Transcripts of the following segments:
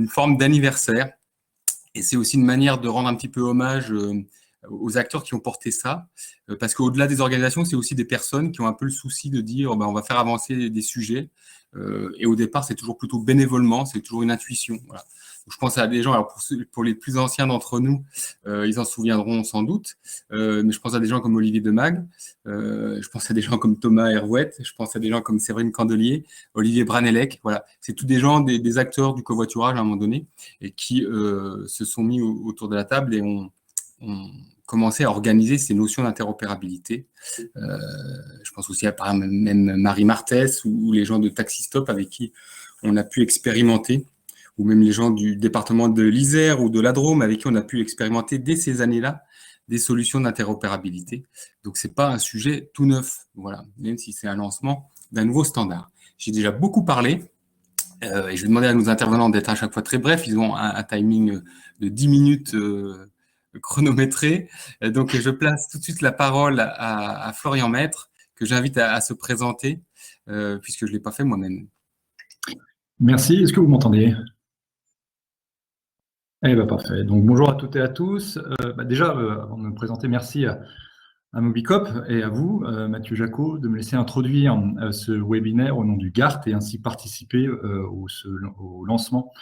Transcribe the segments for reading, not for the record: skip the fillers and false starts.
une forme d'anniversaire. Et c'est aussi une manière de rendre un petit peu hommage aux acteurs qui ont porté ça, parce qu'au-delà des organisations, c'est aussi des personnes qui ont un peu le souci de dire on va faire avancer des sujets. Et au départ, c'est toujours plutôt bénévolement, c'est toujours une intuition. Voilà. Donc, je pense à des gens, alors pour les plus anciens d'entre nous, ils en souviendront sans doute, mais je pense à des gens comme Olivier Demag, je pense à des gens comme Thomas Hervouette, je pense à des gens comme Séverine Candelier, Olivier Branelec. Voilà, c'est tous des gens, des acteurs du covoiturage à un moment donné, et qui se sont mis autour de la table et ont commencé à organiser ces notions d'interopérabilité. Je pense aussi à même Marie Martès ou les gens de Taxi Stop avec qui on a pu expérimenter, ou même les gens du département de l'Isère ou de la Drôme avec qui on a pu expérimenter dès ces années-là des solutions d'interopérabilité. Donc, c'est pas un sujet tout neuf, voilà, même si c'est un lancement d'un nouveau standard. J'ai déjà beaucoup parlé, et je vais demander à nos intervenants d'être à chaque fois très brefs. Ils ont un timing de 10 minutes chronométré. Donc, je place tout de suite la parole à Florian Maître, que j'invite à se présenter, puisque je ne l'ai pas fait moi-même. Merci. Est-ce que vous m'entendez? Eh bien, parfait. Donc, bonjour à toutes et à tous. Déjà, avant de me présenter, merci à Mobicop et à vous, Mathieu Jacot, de me laisser introduire ce webinaire au nom du GART et ainsi participer au lancement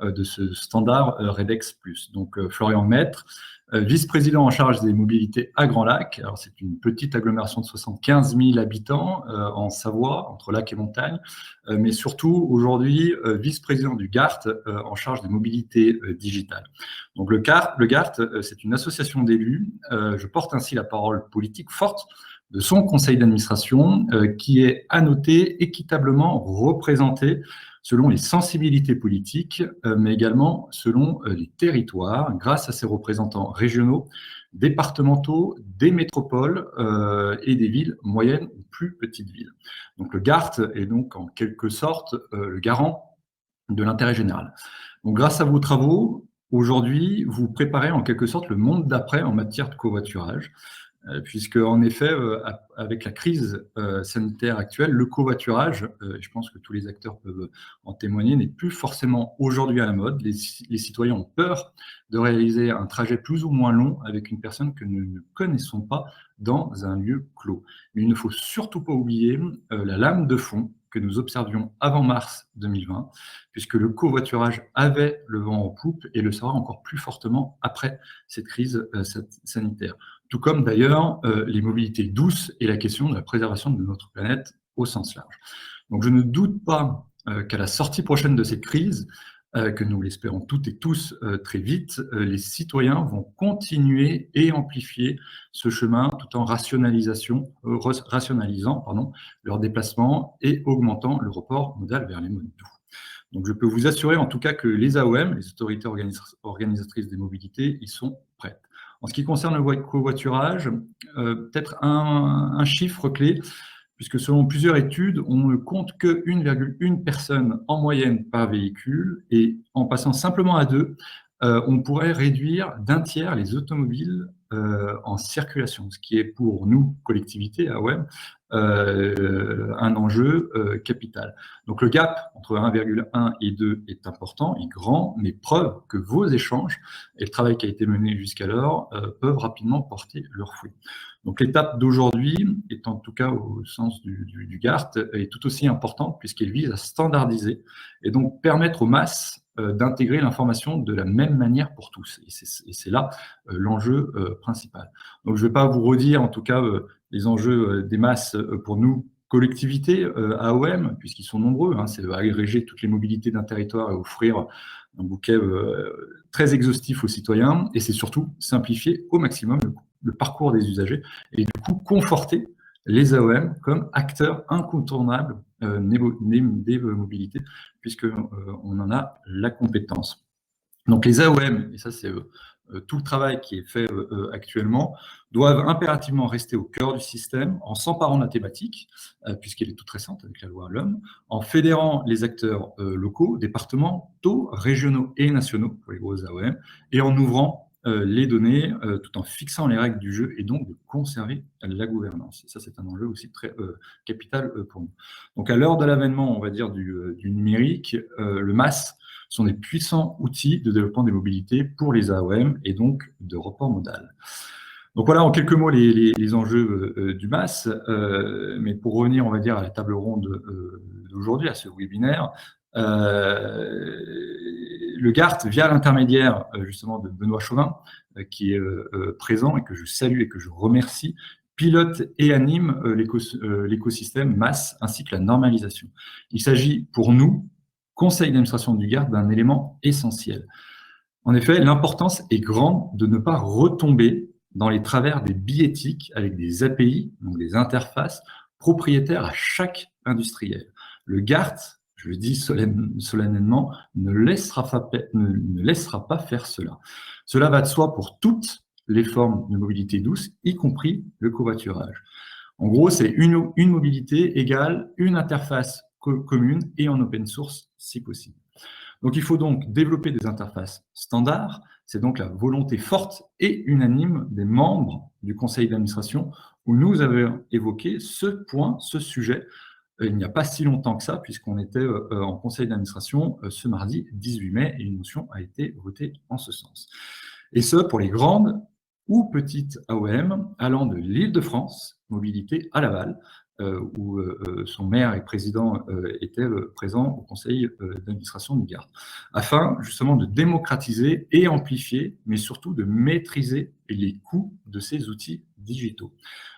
de ce standard REDEX+. Donc, Florian Maître, vice-président en charge des mobilités à Grand Lac. Alors, c'est une petite agglomération de 75 000 habitants en Savoie, entre lac et montagne, mais surtout aujourd'hui vice-président du GART en charge des mobilités digitales. Donc, le GART, c'est une association d'élus. Je porte ainsi la parole politique forte de son conseil d'administration qui est annoté, équitablement représenté selon les sensibilités politiques, mais également selon les territoires, grâce à ses représentants régionaux, départementaux, des métropoles et des villes moyennes ou plus petites villes. Donc le GART est donc en quelque sorte le garant de l'intérêt général. Donc grâce à vos travaux, aujourd'hui, vous préparez en quelque sorte le monde d'après en matière de covoiturage, puisque en effet, avec la crise sanitaire actuelle, le covoiturage, je pense que tous les acteurs peuvent en témoigner, n'est plus forcément aujourd'hui à la mode. Les citoyens ont peur de réaliser un trajet plus ou moins long avec une personne que nous ne connaissons pas dans un lieu clos. Mais il ne faut surtout pas oublier la lame de fond que nous observions avant mars 2020, puisque le covoiturage avait le vent en poupe et le sera encore plus fortement après cette crise sanitaire. Tout comme d'ailleurs les mobilités douces et la question de la préservation de notre planète au sens large. Donc je ne doute pas qu'à la sortie prochaine de cette crise, que nous l'espérons toutes et tous très vite, les citoyens vont continuer et amplifier ce chemin tout en rationalisant leurs déplacements et augmentant le report modal vers les modes doux. Donc je peux vous assurer en tout cas que les AOM, les autorités organisatrices des mobilités, y sont prêtes. En ce qui concerne le covoiturage, peut-être un chiffre clé, puisque selon plusieurs études, on ne compte que 1,1 personne en moyenne par véhicule, et en passant simplement à 2, on pourrait réduire d'un tiers les automobiles en circulation, ce qui est pour nous, collectivités, AOM, un enjeu capital. Donc le gap entre 1,1 et 2 est important, est grand, mais preuve que vos échanges et le travail qui a été mené jusqu'alors peuvent rapidement porter leurs fruits. Donc l'étape d'aujourd'hui, est en tout cas au sens du GART, est tout aussi importante puisqu'elle vise à standardiser et donc permettre aux masses d'intégrer l'information de la même manière pour tous. Et c'est là l'enjeu principal. Donc je ne vais pas vous redire en tout cas les enjeux des masses pour nous, collectivités, AOM, puisqu'ils sont nombreux, hein, c'est agréger toutes les mobilités d'un territoire et offrir un bouquet très exhaustif aux citoyens, et c'est surtout simplifier au maximum le parcours des usagers et du coup conforter les AOM comme acteurs incontournables des mobilités, puisqu'on en a la compétence. Donc les AOM, et ça c'est tout le travail qui est fait actuellement, doivent impérativement rester au cœur du système en s'emparant de la thématique, puisqu'elle est toute récente avec la loi L'Homme, en fédérant les acteurs locaux, départementaux, régionaux et nationaux pour les grosses AOM, et en ouvrant les données tout en fixant les règles du jeu et donc de conserver la gouvernance. Et ça, c'est un enjeu aussi très capital pour nous. Donc à l'heure de l'avènement, on va dire, du numérique, le MAS sont des puissants outils de développement des mobilités pour les AOM et donc de report modal. Donc voilà en quelques mots les enjeux du MAS, mais pour revenir, on va dire, à la table ronde d'aujourd'hui, à ce webinaire, le GART, via l'intermédiaire justement de Benoît Chauvin, qui est présent et que je salue et que je remercie, pilote et anime l'écosystème MAS ainsi que la normalisation. Il s'agit pour nous, conseil d'administration du GART, d'un élément essentiel. En effet, l'importance est grande de ne pas retomber dans les travers des billettiques avec des API, donc des interfaces propriétaires à chaque industriel. Le GART, je le dis solennellement, ne laissera pas faire cela. Cela va de soi pour toutes les formes de mobilité douce, y compris le covoiturage. En gros, c'est une mobilité égale une interface commune et en open source si possible. Donc, il faut donc développer des interfaces standards. C'est donc la volonté forte et unanime des membres du conseil d'administration où nous avons évoqué ce point, ce sujet, il n'y a pas si longtemps que ça, puisqu'on était en conseil d'administration ce mardi 18 mai et une motion a été votée en ce sens. Et ce, pour les grandes ou petites AOM allant de l'Île-de-France, mobilité à Laval, où son maire et président étaient présents au conseil d'administration du GART, afin justement de démocratiser et amplifier, mais surtout de maîtriser les coûts de ces outils digitaux.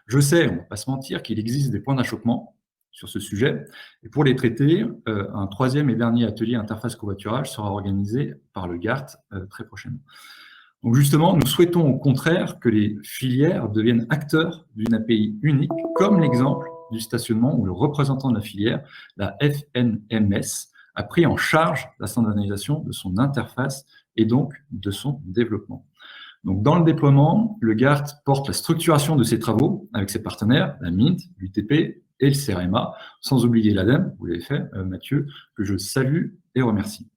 Je sais, on ne va pas se mentir, qu'il existe des points d'achoppement sur ce sujet, et pour les traiter, un troisième et dernier atelier interface covoiturage sera organisé par le GART très prochainement. Donc justement, nous souhaitons au contraire que les filières deviennent acteurs d'une API unique, comme l'exemple du stationnement où le représentant de la filière, la FNMS, a pris en charge la standardisation de son interface et donc de son développement. Donc dans le déploiement, le GART porte la structuration de ses travaux avec ses partenaires, la MINT, l'UTP et le CEREMA, sans oublier l'ADEME, vous l'avez fait Mathieu, que je salue et remercie.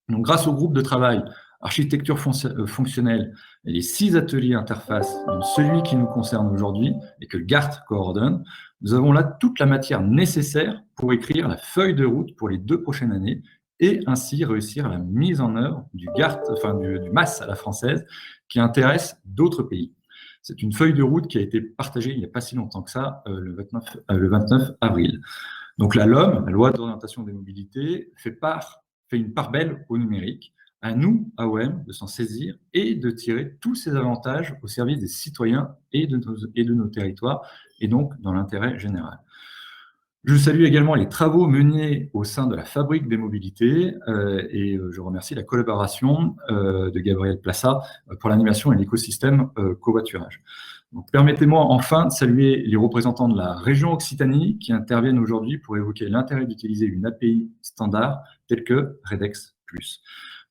Donc grâce au groupe de travail architecture fonctionnelle et les 6 ateliers interface, dont celui qui nous concerne aujourd'hui et que le GART coordonne, nous avons là toute la matière nécessaire pour écrire la feuille de route pour les 2 prochaines années et ainsi réussir la mise en œuvre du GART, enfin du MAS à la française, qui intéresse d'autres pays. C'est une feuille de route qui a été partagée il n'y a pas si longtemps que ça, le 29 avril. Donc la LOM, la loi d'orientation des mobilités, fait une part belle au numérique. À nous, AOM, de s'en saisir et de tirer tous ces avantages au service des citoyens et de nos territoires, et donc dans l'intérêt général. Je salue également les travaux menés au sein de la Fabrique des mobilités et je remercie la collaboration de Gabriel Plassa pour l'animation et l'écosystème covoiturage. Permettez-moi enfin de saluer les représentants de la région Occitanie qui interviennent aujourd'hui pour évoquer l'intérêt d'utiliser une API standard telle que Redex+.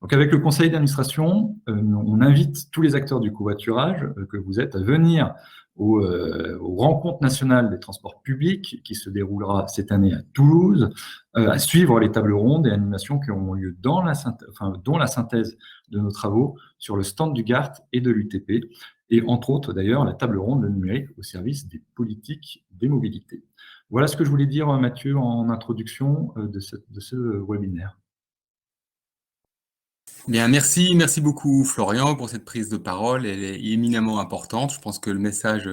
Donc avec le conseil d'administration, on invite tous les acteurs du covoiturage que vous êtes à venir aux rencontres nationales des transports publics qui se déroulera cette année à Toulouse, à suivre les tables rondes et animations qui auront lieu dont la synthèse de nos travaux sur le stand du GART et de l'UTP, et entre autres d'ailleurs la table ronde de numérique au service des politiques des mobilités. Voilà ce que je voulais dire Mathieu en introduction de ce webinaire. Bien, merci beaucoup Florian pour cette prise de parole, elle est éminemment importante, je pense que le message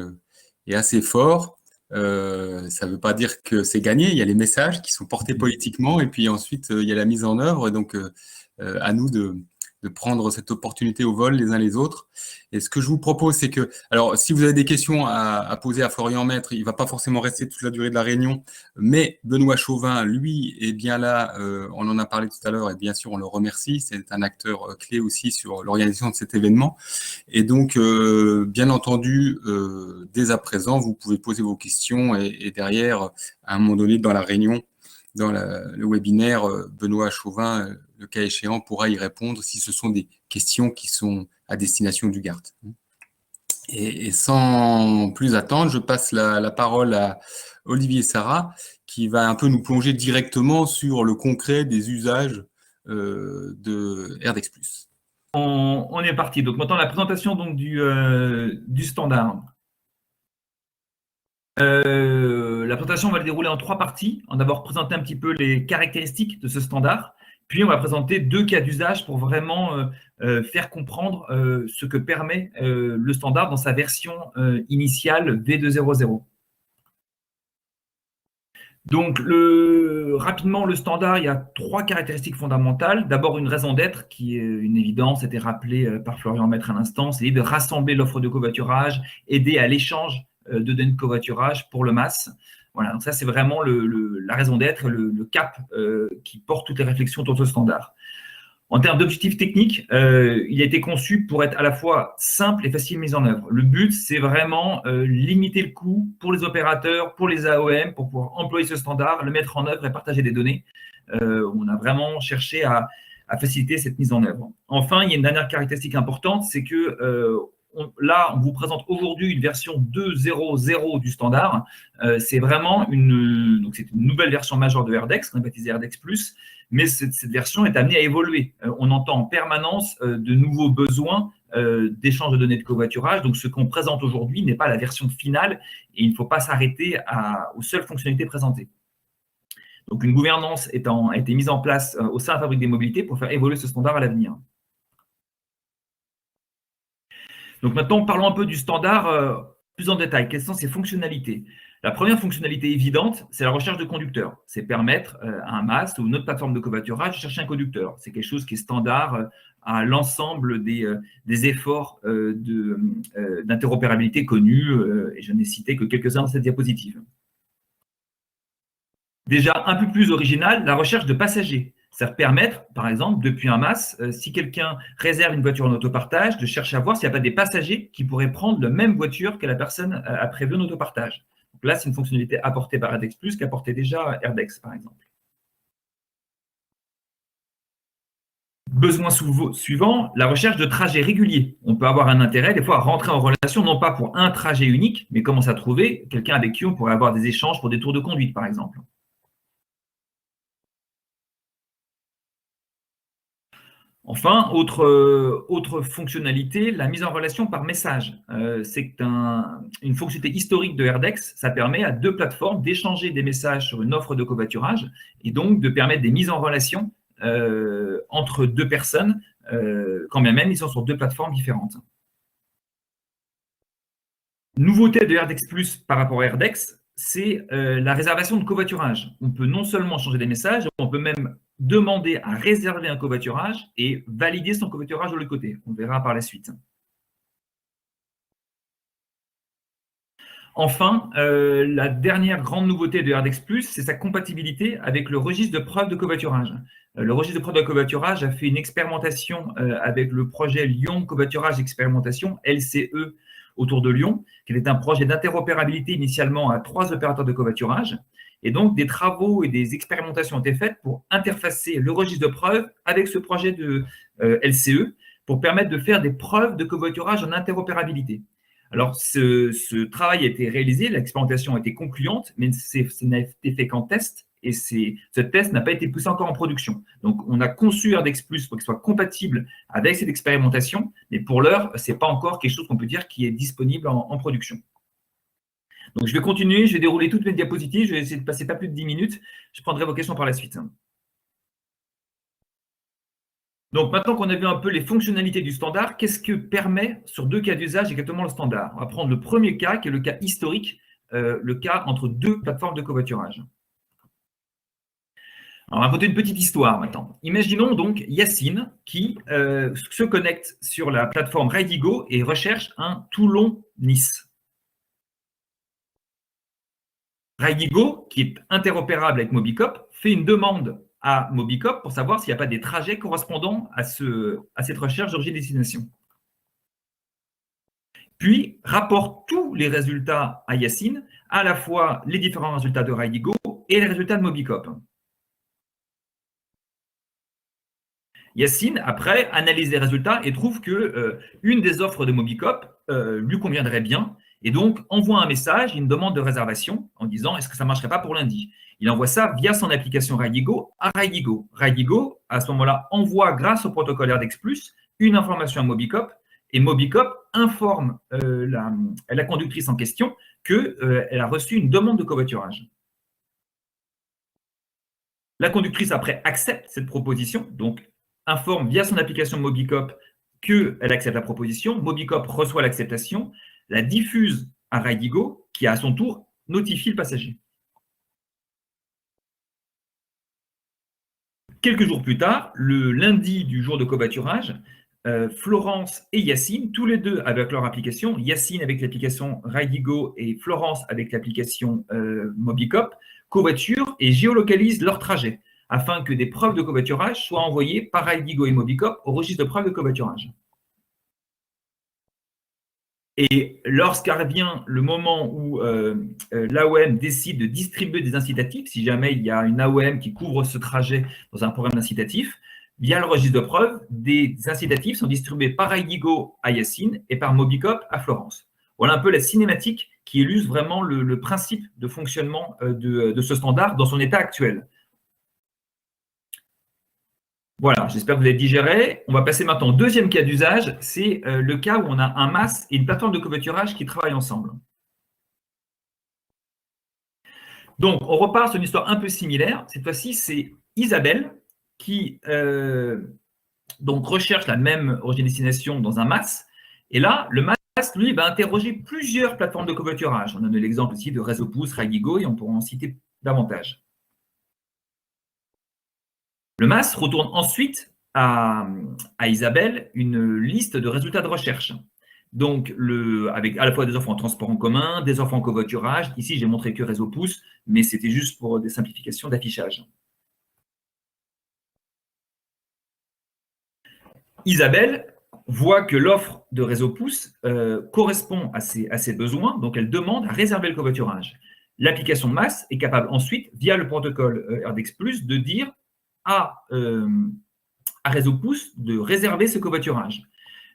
est assez fort, ça ne veut pas dire que c'est gagné, il y a les messages qui sont portés politiquement et puis ensuite il y a la mise en œuvre, et donc à nous de prendre cette opportunité au vol les uns les autres. Et ce que je vous propose, c'est que, alors si vous avez des questions à poser à Florian Maître, il ne va pas forcément rester toute la durée de la réunion, mais Benoît Chauvin, lui, est bien là, on en a parlé tout à l'heure, et bien sûr on le remercie, c'est un acteur clé aussi sur l'organisation de cet événement. Et donc, bien entendu, dès à présent, vous pouvez poser vos questions et derrière, à un moment donné dans la réunion, dans le webinaire, Benoît Chauvin, le cas échéant, pourra y répondre si ce sont des questions qui sont à destination du GART. Et sans plus attendre, je passe la parole à Olivier Sarrat, qui va un peu nous plonger directement sur le concret des usages de RDEX+. On est parti. Donc maintenant, la présentation donc, du standard. La présentation va le dérouler en 3 parties. On va d'abord présenter un petit peu les caractéristiques de ce standard, Puis, on va présenter 2 cas d'usage pour vraiment faire comprendre ce que permet le standard dans sa version initiale V2.0.0. Donc, rapidement, le standard, il y a 3 caractéristiques fondamentales. D'abord, une raison d'être qui est une évidence, c'était rappelé par Florian Maître à l'instant, c'est de rassembler l'offre de covoiturage, aider à l'échange de données de covoiturage pour le MAS. Voilà, donc ça, c'est vraiment la raison d'être, le cap qui porte toutes les réflexions autour de ce standard. En termes d'objectifs techniques, il a été conçu pour être à la fois simple et facile de mise en œuvre. Le but, c'est vraiment limiter le coût pour les opérateurs, pour les AOM, pour pouvoir employer ce standard, le mettre en œuvre et partager des données. On a vraiment cherché à faciliter cette mise en œuvre. Enfin, il y a une dernière caractéristique importante, c'est que là, on vous présente aujourd'hui une version 2.0.0 du standard. C'est vraiment une nouvelle version majeure de RDEX, qu'on a baptisée RDEX+, mais cette version est amenée à évoluer. On entend en permanence de nouveaux besoins d'échange de données de covoiturage. Donc, ce qu'on présente aujourd'hui n'est pas la version finale et il ne faut pas s'arrêter aux seules fonctionnalités présentées. Donc, une gouvernance a été mise en place au sein de la Fabrique des mobilités pour faire évoluer ce standard à l'avenir. Donc, maintenant, parlons un peu du standard plus en détail. Quelles sont ses fonctionnalités ? La première fonctionnalité évidente, c'est la recherche de conducteurs. C'est permettre à un MAS ou une autre plateforme de covoiturage de chercher un conducteur. C'est quelque chose qui est standard à l'ensemble des efforts d'interopérabilité connus, et je n'ai cité que quelques-uns dans cette diapositive. Déjà, un peu plus original, la recherche de passagers. Ça va permettre, par exemple, depuis un MAS, si quelqu'un réserve une voiture en autopartage, de chercher à voir s'il n'y a pas des passagers qui pourraient prendre la même voiture que la personne a prévu en autopartage. Donc là, c'est une fonctionnalité apportée par RDEX+, qu'apportait déjà RDEX, par exemple. Besoin suivant, la recherche de trajets réguliers. On peut avoir un intérêt, des fois, à rentrer en relation, non pas pour un trajet unique, mais commencer à trouver quelqu'un avec qui on pourrait avoir des échanges pour des tours de conduite, par exemple. Enfin, autre fonctionnalité, la mise en relation par message. C'est une fonctionnalité historique de RDEX. Ça permet à 2 plateformes d'échanger des messages sur une offre de covoiturage et donc de permettre des mises en relation entre 2 personnes, quand bien même ils sont sur 2 plateformes différentes. Nouveauté de RDEX+ par rapport à RDEX, c'est la réservation de covoiturage. On peut non seulement changer des messages, on peut même demander à réserver un covoiturage et valider son covoiturage de l'autre côté. On verra par la suite. Enfin, la dernière grande nouveauté de RDEX+, c'est sa compatibilité avec le registre de preuve de covoiturage. Le registre de preuve de covoiturage a fait une expérimentation avec le projet Lyon Covoiturage Expérimentation, LCE, autour de Lyon, qui était un projet d'interopérabilité initialement à 3 opérateurs de covoiturage. Et donc, des travaux et des expérimentations ont été faites pour interfacer le registre de preuves avec ce projet de LCE pour permettre de faire des preuves de covoiturage en interopérabilité. Alors, ce travail a été réalisé, l'expérimentation a été concluante, mais ce n'a été fait qu'en test et ce test n'a pas été poussé encore en production. Donc, on a conçu RDEX+ pour qu'il soit compatible avec cette expérimentation, mais pour l'heure, ce n'est pas encore quelque chose qu'on peut dire qui est disponible en production. Donc, je vais continuer, je vais dérouler toutes mes diapositives, je vais essayer de passer pas plus de 10 minutes. Je prendrai vos questions par la suite. Donc, maintenant qu'on a vu un peu les fonctionnalités du standard, qu'est-ce que permet sur 2 cas d'usage exactement le standard? On va prendre le premier cas, qui est le cas historique, le cas entre 2 plateformes de covoiturage. Alors, on va raconter une petite histoire maintenant. Imaginons donc Yacine qui se connecte sur la plateforme Ridigo et recherche un Toulon-Nice. Ridigo, qui est interopérable avec Mobicop, fait une demande à Mobicop pour savoir s'il n'y a pas des trajets correspondant à cette recherche d'origine-destination. Puis, rapporte tous les résultats à Yacine, à la fois les différents résultats de Ridigo et les résultats de Mobicop. Yacine, après, analyse les résultats et trouve qu'une des offres de Mobicop lui conviendrait bien, et donc envoie un message, une demande de réservation en disant « est-ce que ça ne marcherait pas pour lundi ?» Il envoie ça via son application Ridigo à Ridigo. Ridigo, à ce moment-là, envoie, grâce au protocole RDEX+, une information à Mobicop, et Mobicop informe la conductrice en question qu'elle a reçu une demande de covoiturage. La conductrice, après, accepte cette proposition, donc informe via son application Mobicop qu'elle accepte la proposition. Mobicop reçoit l'acceptation, la diffuse à Ridigo, qui, à son tour, notifie le passager. Quelques jours plus tard, le lundi du jour de covoiturage, Florence et Yacine, tous les deux avec leur application, Yacine avec l'application Ridigo et Florence avec l'application Mobicop, covoiturent et géolocalisent leur trajet afin que des preuves de covoiturage soient envoyées par Ridigo et Mobicop au registre de preuves de covoiturage. Et lorsqu'arrive le moment où l'AOM décide de distribuer des incitatifs, si jamais il y a une AOM qui couvre ce trajet dans un programme d'incitatifs, via le registre de preuves, des incitatifs sont distribués par Ridigo à Yacine et par Mobicop à Florence. Voilà un peu la cinématique qui illustre vraiment le principe de fonctionnement de ce standard dans son état actuel. Voilà, j'espère que vous avez digéré. On va passer maintenant au deuxième cas d'usage. C'est le cas où on a un MAS et une plateforme de covoiturage qui travaillent ensemble. Donc, on repart sur une histoire un peu similaire. Cette fois-ci, c'est Isabelle qui donc recherche la même origine-destination dans un MAS. Et là, le MAS, lui, va interroger plusieurs plateformes de covoiturage. On a l'exemple ici de Réseau Pouce, Ridigo, et on pourra en citer davantage. Le MAS retourne ensuite à Isabelle une liste de résultats de recherche. Donc, avec à la fois des offres en transport en commun, des offres en covoiturage. Ici, j'ai montré que Réseau Pouce, mais c'était juste pour des simplifications d'affichage. Isabelle voit que l'offre de Réseau Pouce correspond à ses besoins, donc elle demande à réserver le covoiturage. L'application MAS est capable ensuite, via le protocole RDX+, de dire à Réseau Pouce de réserver ce covoiturage.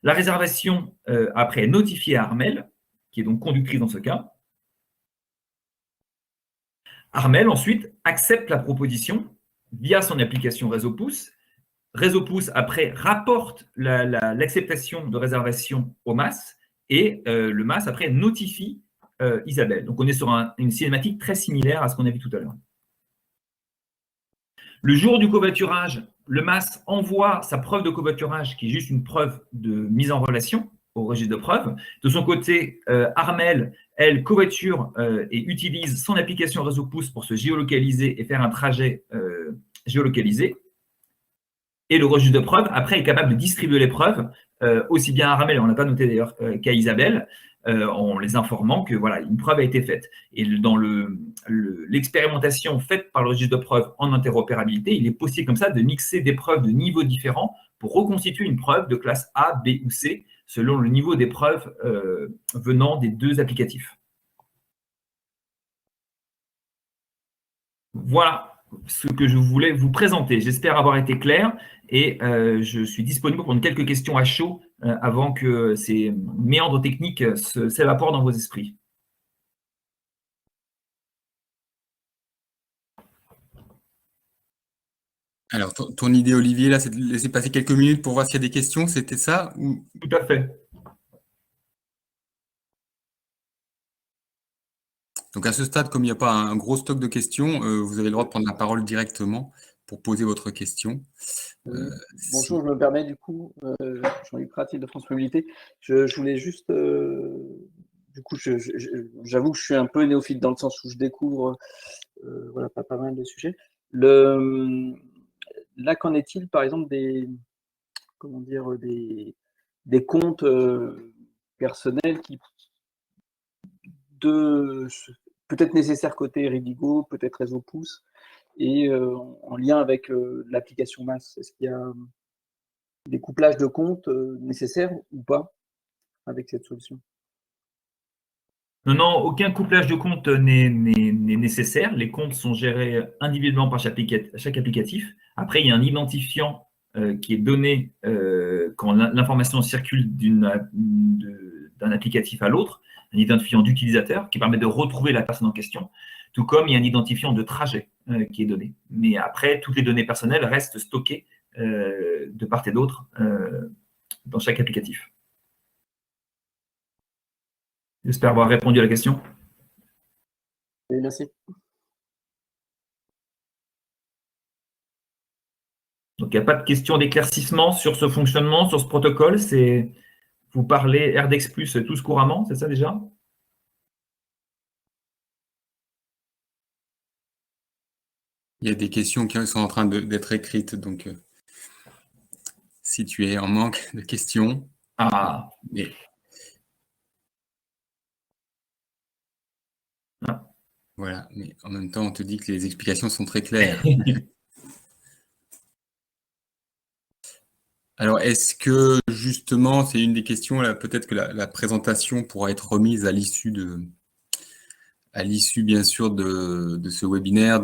La réservation, après, est notifiée à Armel, qui est donc conductrice dans ce cas. Armel, ensuite, accepte la proposition via son application Réseau Pouce. Réseau Pouce, après, rapporte l'acceptation de réservation au MAS et le MAS, après, notifie Isabelle. Donc, on est sur une cinématique très similaire à ce qu'on a vu tout à l'heure. Le jour du covoiturage, le MAS envoie sa preuve de covoiturage, qui est juste une preuve de mise en relation au registre de preuves. De son côté, Armel, elle covoiture et utilise son application Réseau Pouce pour se géolocaliser et faire un trajet géolocalisé. Et le registre de preuves, après, est capable de distribuer les preuves, aussi bien à Armel, on ne l'a pas noté d'ailleurs, qu'à Isabelle, en les informant que voilà, une preuve a été faite. Et dans l'expérimentation faite par le registre de preuves en interopérabilité, il est possible comme ça de mixer des preuves de niveaux différents pour reconstituer une preuve de classe A, B ou C, selon le niveau des preuves venant des deux applicatifs. Voilà ce que je voulais vous présenter. J'espère avoir été clair et je suis disponible pour prendre quelques questions à chaud avant que ces méandres techniques s'évaporent dans vos esprits. Alors, ton idée, Olivier, là, c'est de laisser passer quelques minutes pour voir s'il y a des questions, c'était ça ou... Tout à fait. Donc, à ce stade, comme il n'y a pas un gros stock de questions, vous avez le droit de prendre la parole directement pour poser votre question. Bonjour, je me permets du coup, Jean-Luc Prat, Île-de-France Mobilité. Je voulais juste, du coup, j'avoue que je suis un peu néophyte dans le sens où je découvre voilà, pas mal de sujets. Là, qu'en est-il, par exemple, des comptes personnels qui, peut-être nécessaires côté Ridigo, peut-être Réseau Pouce, et en lien avec l'application MAS? Est-ce qu'il y a des couplages de comptes nécessaires ou pas avec cette solution? Non, aucun couplage de comptes n'est nécessaire. Les comptes sont gérés individuellement par chaque applicatif. Après, il y a un identifiant qui est donné quand l'information circule d'un applicatif à l'autre, un identifiant d'utilisateur qui permet de retrouver la personne en question, tout comme il y a un identifiant de trajet qui est donné. Mais après, toutes les données personnelles restent stockées de part et d'autre dans chaque applicatif. J'espère avoir répondu à la question. Oui, merci. Donc, il n'y a pas de question d'éclaircissement sur ce fonctionnement, sur ce protocole. Vous parlez RDEX Plus tous couramment, c'est ça déjà? Il y a des questions qui sont en train d'être écrites, donc si tu es en manque de questions. Ah. Mais... Ah. Voilà, mais en même temps, on te dit que les explications sont très claires. Alors, est-ce que justement, c'est une des questions, là, peut-être que la présentation pourra être remise à l'issue bien sûr de ce webinaire,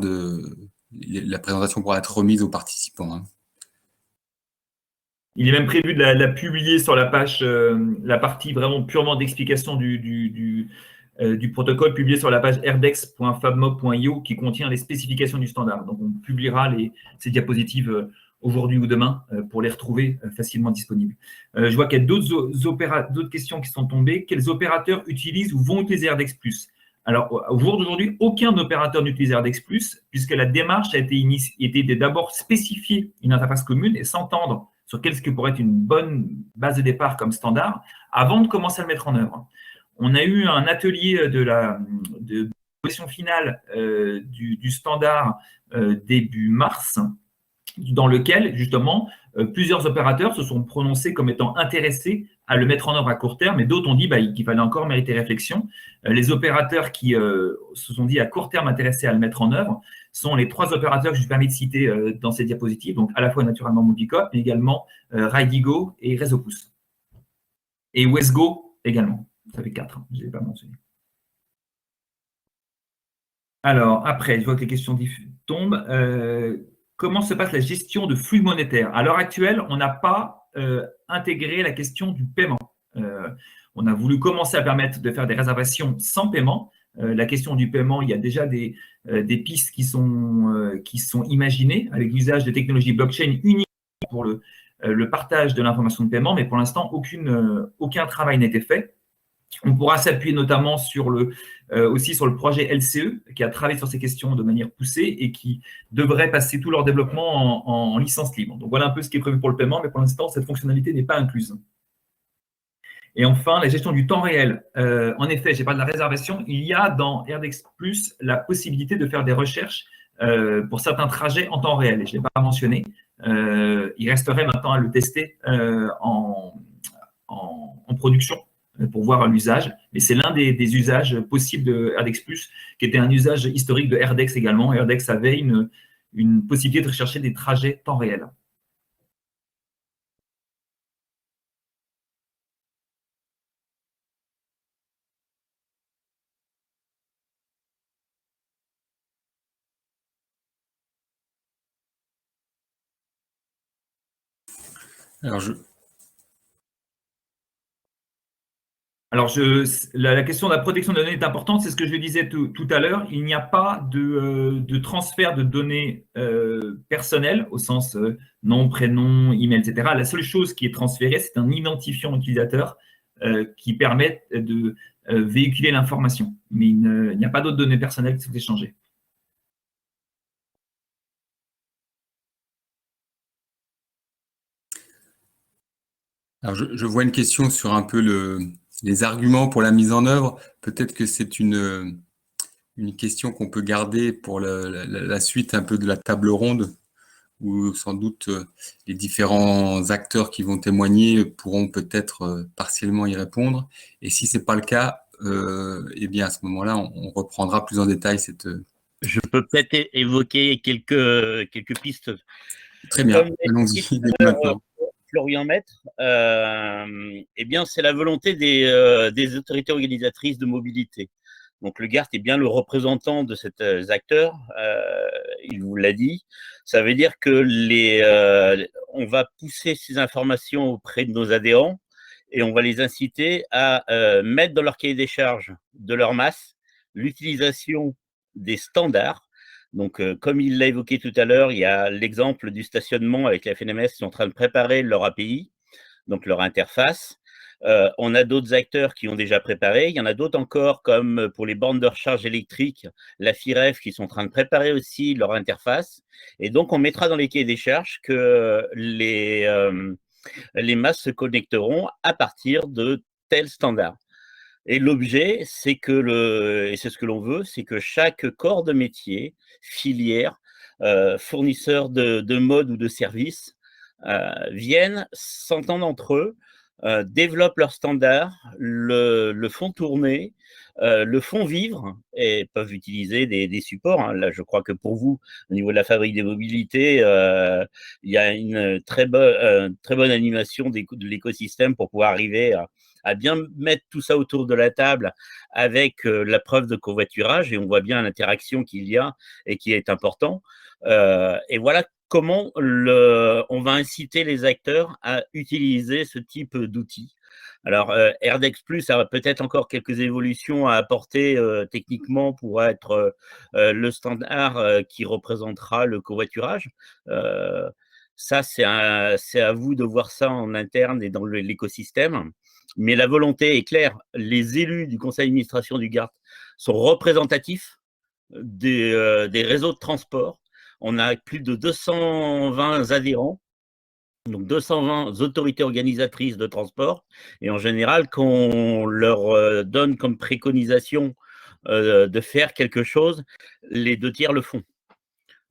la présentation pourra être remise aux participants. Hein. Il est même prévu de la publier sur la page, la partie vraiment purement d'explication du protocole, publiée sur la page rdex.fabmob.io qui contient les spécifications du standard. Donc, on publiera ces diapositives aujourd'hui ou demain pour les retrouver facilement disponibles. Je vois qu'il y a d'autres questions qui sont tombées. Quels opérateurs utilisent ou vont utiliser RDEX+? Alors, au jour d'aujourd'hui, aucun opérateur n'utilise RDEX+, puisque la démarche a été d'abord spécifier une interface commune et s'entendre sur ce que pourrait être une bonne base de départ comme standard, avant de commencer à le mettre en œuvre. On a eu un atelier de version finale du standard début mars, dans lequel, justement, plusieurs opérateurs se sont prononcés comme étant intéressés à le mettre en œuvre à court terme, et d'autres ont dit qu'il fallait encore mériter réflexion. Les opérateurs qui se sont dit à court terme intéressés à le mettre en œuvre sont les 3 opérateurs que je me permets de citer dans ces diapositives, donc à la fois naturellement Mobicop, mais également Ridigo et Resopus. Et Wesgo également. Ça fait 4, je ne l'ai pas mentionné. Alors, après, je vois que les questions tombent. Comment se passe la gestion de flux monétaires? À l'heure actuelle, on n'a pas intégré la question du paiement. On a voulu commencer à permettre de faire des réservations sans paiement. La question du paiement, il y a déjà des pistes qui sont imaginées avec l'usage de technologies blockchain uniquement pour le partage de l'information de paiement, mais pour l'instant, aucun travail n'a été fait. On pourra s'appuyer notamment aussi sur le projet LCE, qui a travaillé sur ces questions de manière poussée et qui devrait passer tout leur développement en licence libre. Donc, voilà un peu ce qui est prévu pour le paiement, mais pour l'instant, cette fonctionnalité n'est pas incluse. Et enfin, la gestion du temps réel. En effet, je parle de la réservation. Il y a dans RDEX+, la possibilité de faire des recherches pour certains trajets en temps réel. Et je ne l'ai pas mentionné. Il resterait maintenant à le tester en production pour voir l'usage. Mais c'est l'un des usages possibles de RDEX+, qui était un usage historique de RDEX également. RDEX avait une possibilité de rechercher des trajets temps réel. Alors, la question de la protection des données est importante, c'est ce que je disais tout à l'heure. Il n'y a pas de transfert de données personnelles, au sens nom, prénom, email, etc. La seule chose qui est transférée, c'est un identifiant utilisateur qui permet de véhiculer l'information. Mais il n'y a pas d'autres données personnelles qui sont échangées. Alors, je vois une question sur un peu les arguments pour la mise en œuvre. Peut-être que c'est une question qu'on peut garder pour la suite un peu de la table ronde, où sans doute les différents acteurs qui vont témoigner pourront peut-être partiellement y répondre. Et si ce n'est pas le cas, eh bien à ce moment-là, on reprendra plus en détail cette... Je peux peut-être évoquer quelques pistes. Très bien, allons-y maintenant. Florian Maître, eh bien, c'est la volonté des autorités organisatrices de mobilité. Donc, le GART est bien le représentant de cet acteur, il vous l'a dit. Ça veut dire que on va pousser ces informations auprès de nos adhérents et on va les inciter à mettre dans leur cahier des charges de leur masse l'utilisation des standards. Donc, comme il l'a évoqué tout à l'heure, il y a l'exemple du stationnement avec la FNMS qui sont en train de préparer leur API, donc leur interface. On a d'autres acteurs qui ont déjà préparé. Il y en a d'autres encore, comme pour les bornes de recharge électrique, la FIREF, qui sont en train de préparer aussi leur interface. Et donc, on mettra dans les cahiers des charges que les MAS se connecteront à partir de tels standards. Et l'objet, c'est que et c'est ce que l'on veut, c'est que chaque corps de métier, filière, fournisseur de modes ou de services, viennent, s'entendent entre eux, développent leurs standards, le font tourner, le font vivre et peuvent utiliser des supports. Hein. Là, je crois que pour vous, au niveau de la fabrique des mobilités, il y a une très bonne animation de l'écosystème pour pouvoir arriver à bien mettre tout ça autour de la table avec la preuve de covoiturage, et on voit bien l'interaction qu'il y a et qui est important. Et voilà comment on va inciter les acteurs à utiliser ce type d'outils. Alors, RDEX Plus a peut-être encore quelques évolutions à apporter techniquement pour être le standard qui représentera le covoiturage. Ça, c'est à vous de voir ça en interne et dans l'écosystème. Mais la volonté est claire. Les élus du conseil d'administration du GART sont représentatifs des réseaux de transport. On a plus de 220 adhérents, donc 220 autorités organisatrices de transport. Et en général, quand on leur donne comme préconisation de faire quelque chose, les 2 tiers le font.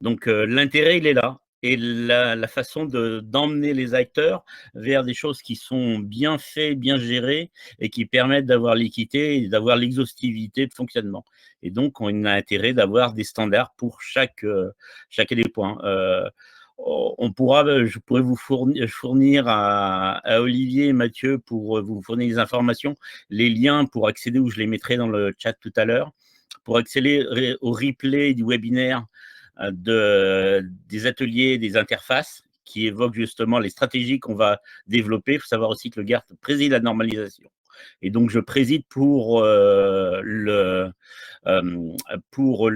Donc l'intérêt, il est là. Et la façon d'emmener les acteurs vers des choses qui sont bien faites, bien gérées et qui permettent d'avoir l'équité et d'avoir l'exhaustivité de fonctionnement. Et donc, on a intérêt d'avoir des standards pour chacun des points. Je pourrais vous fournir à Olivier et Mathieu pour vous fournir des informations, les liens pour accéder, où je les mettrai dans le chat tout à l'heure, pour accéder au replay du webinaire des ateliers, des interfaces qui évoquent justement les stratégies qu'on va développer. Il faut savoir aussi que le GART préside la normalisation. Et donc, je préside pour le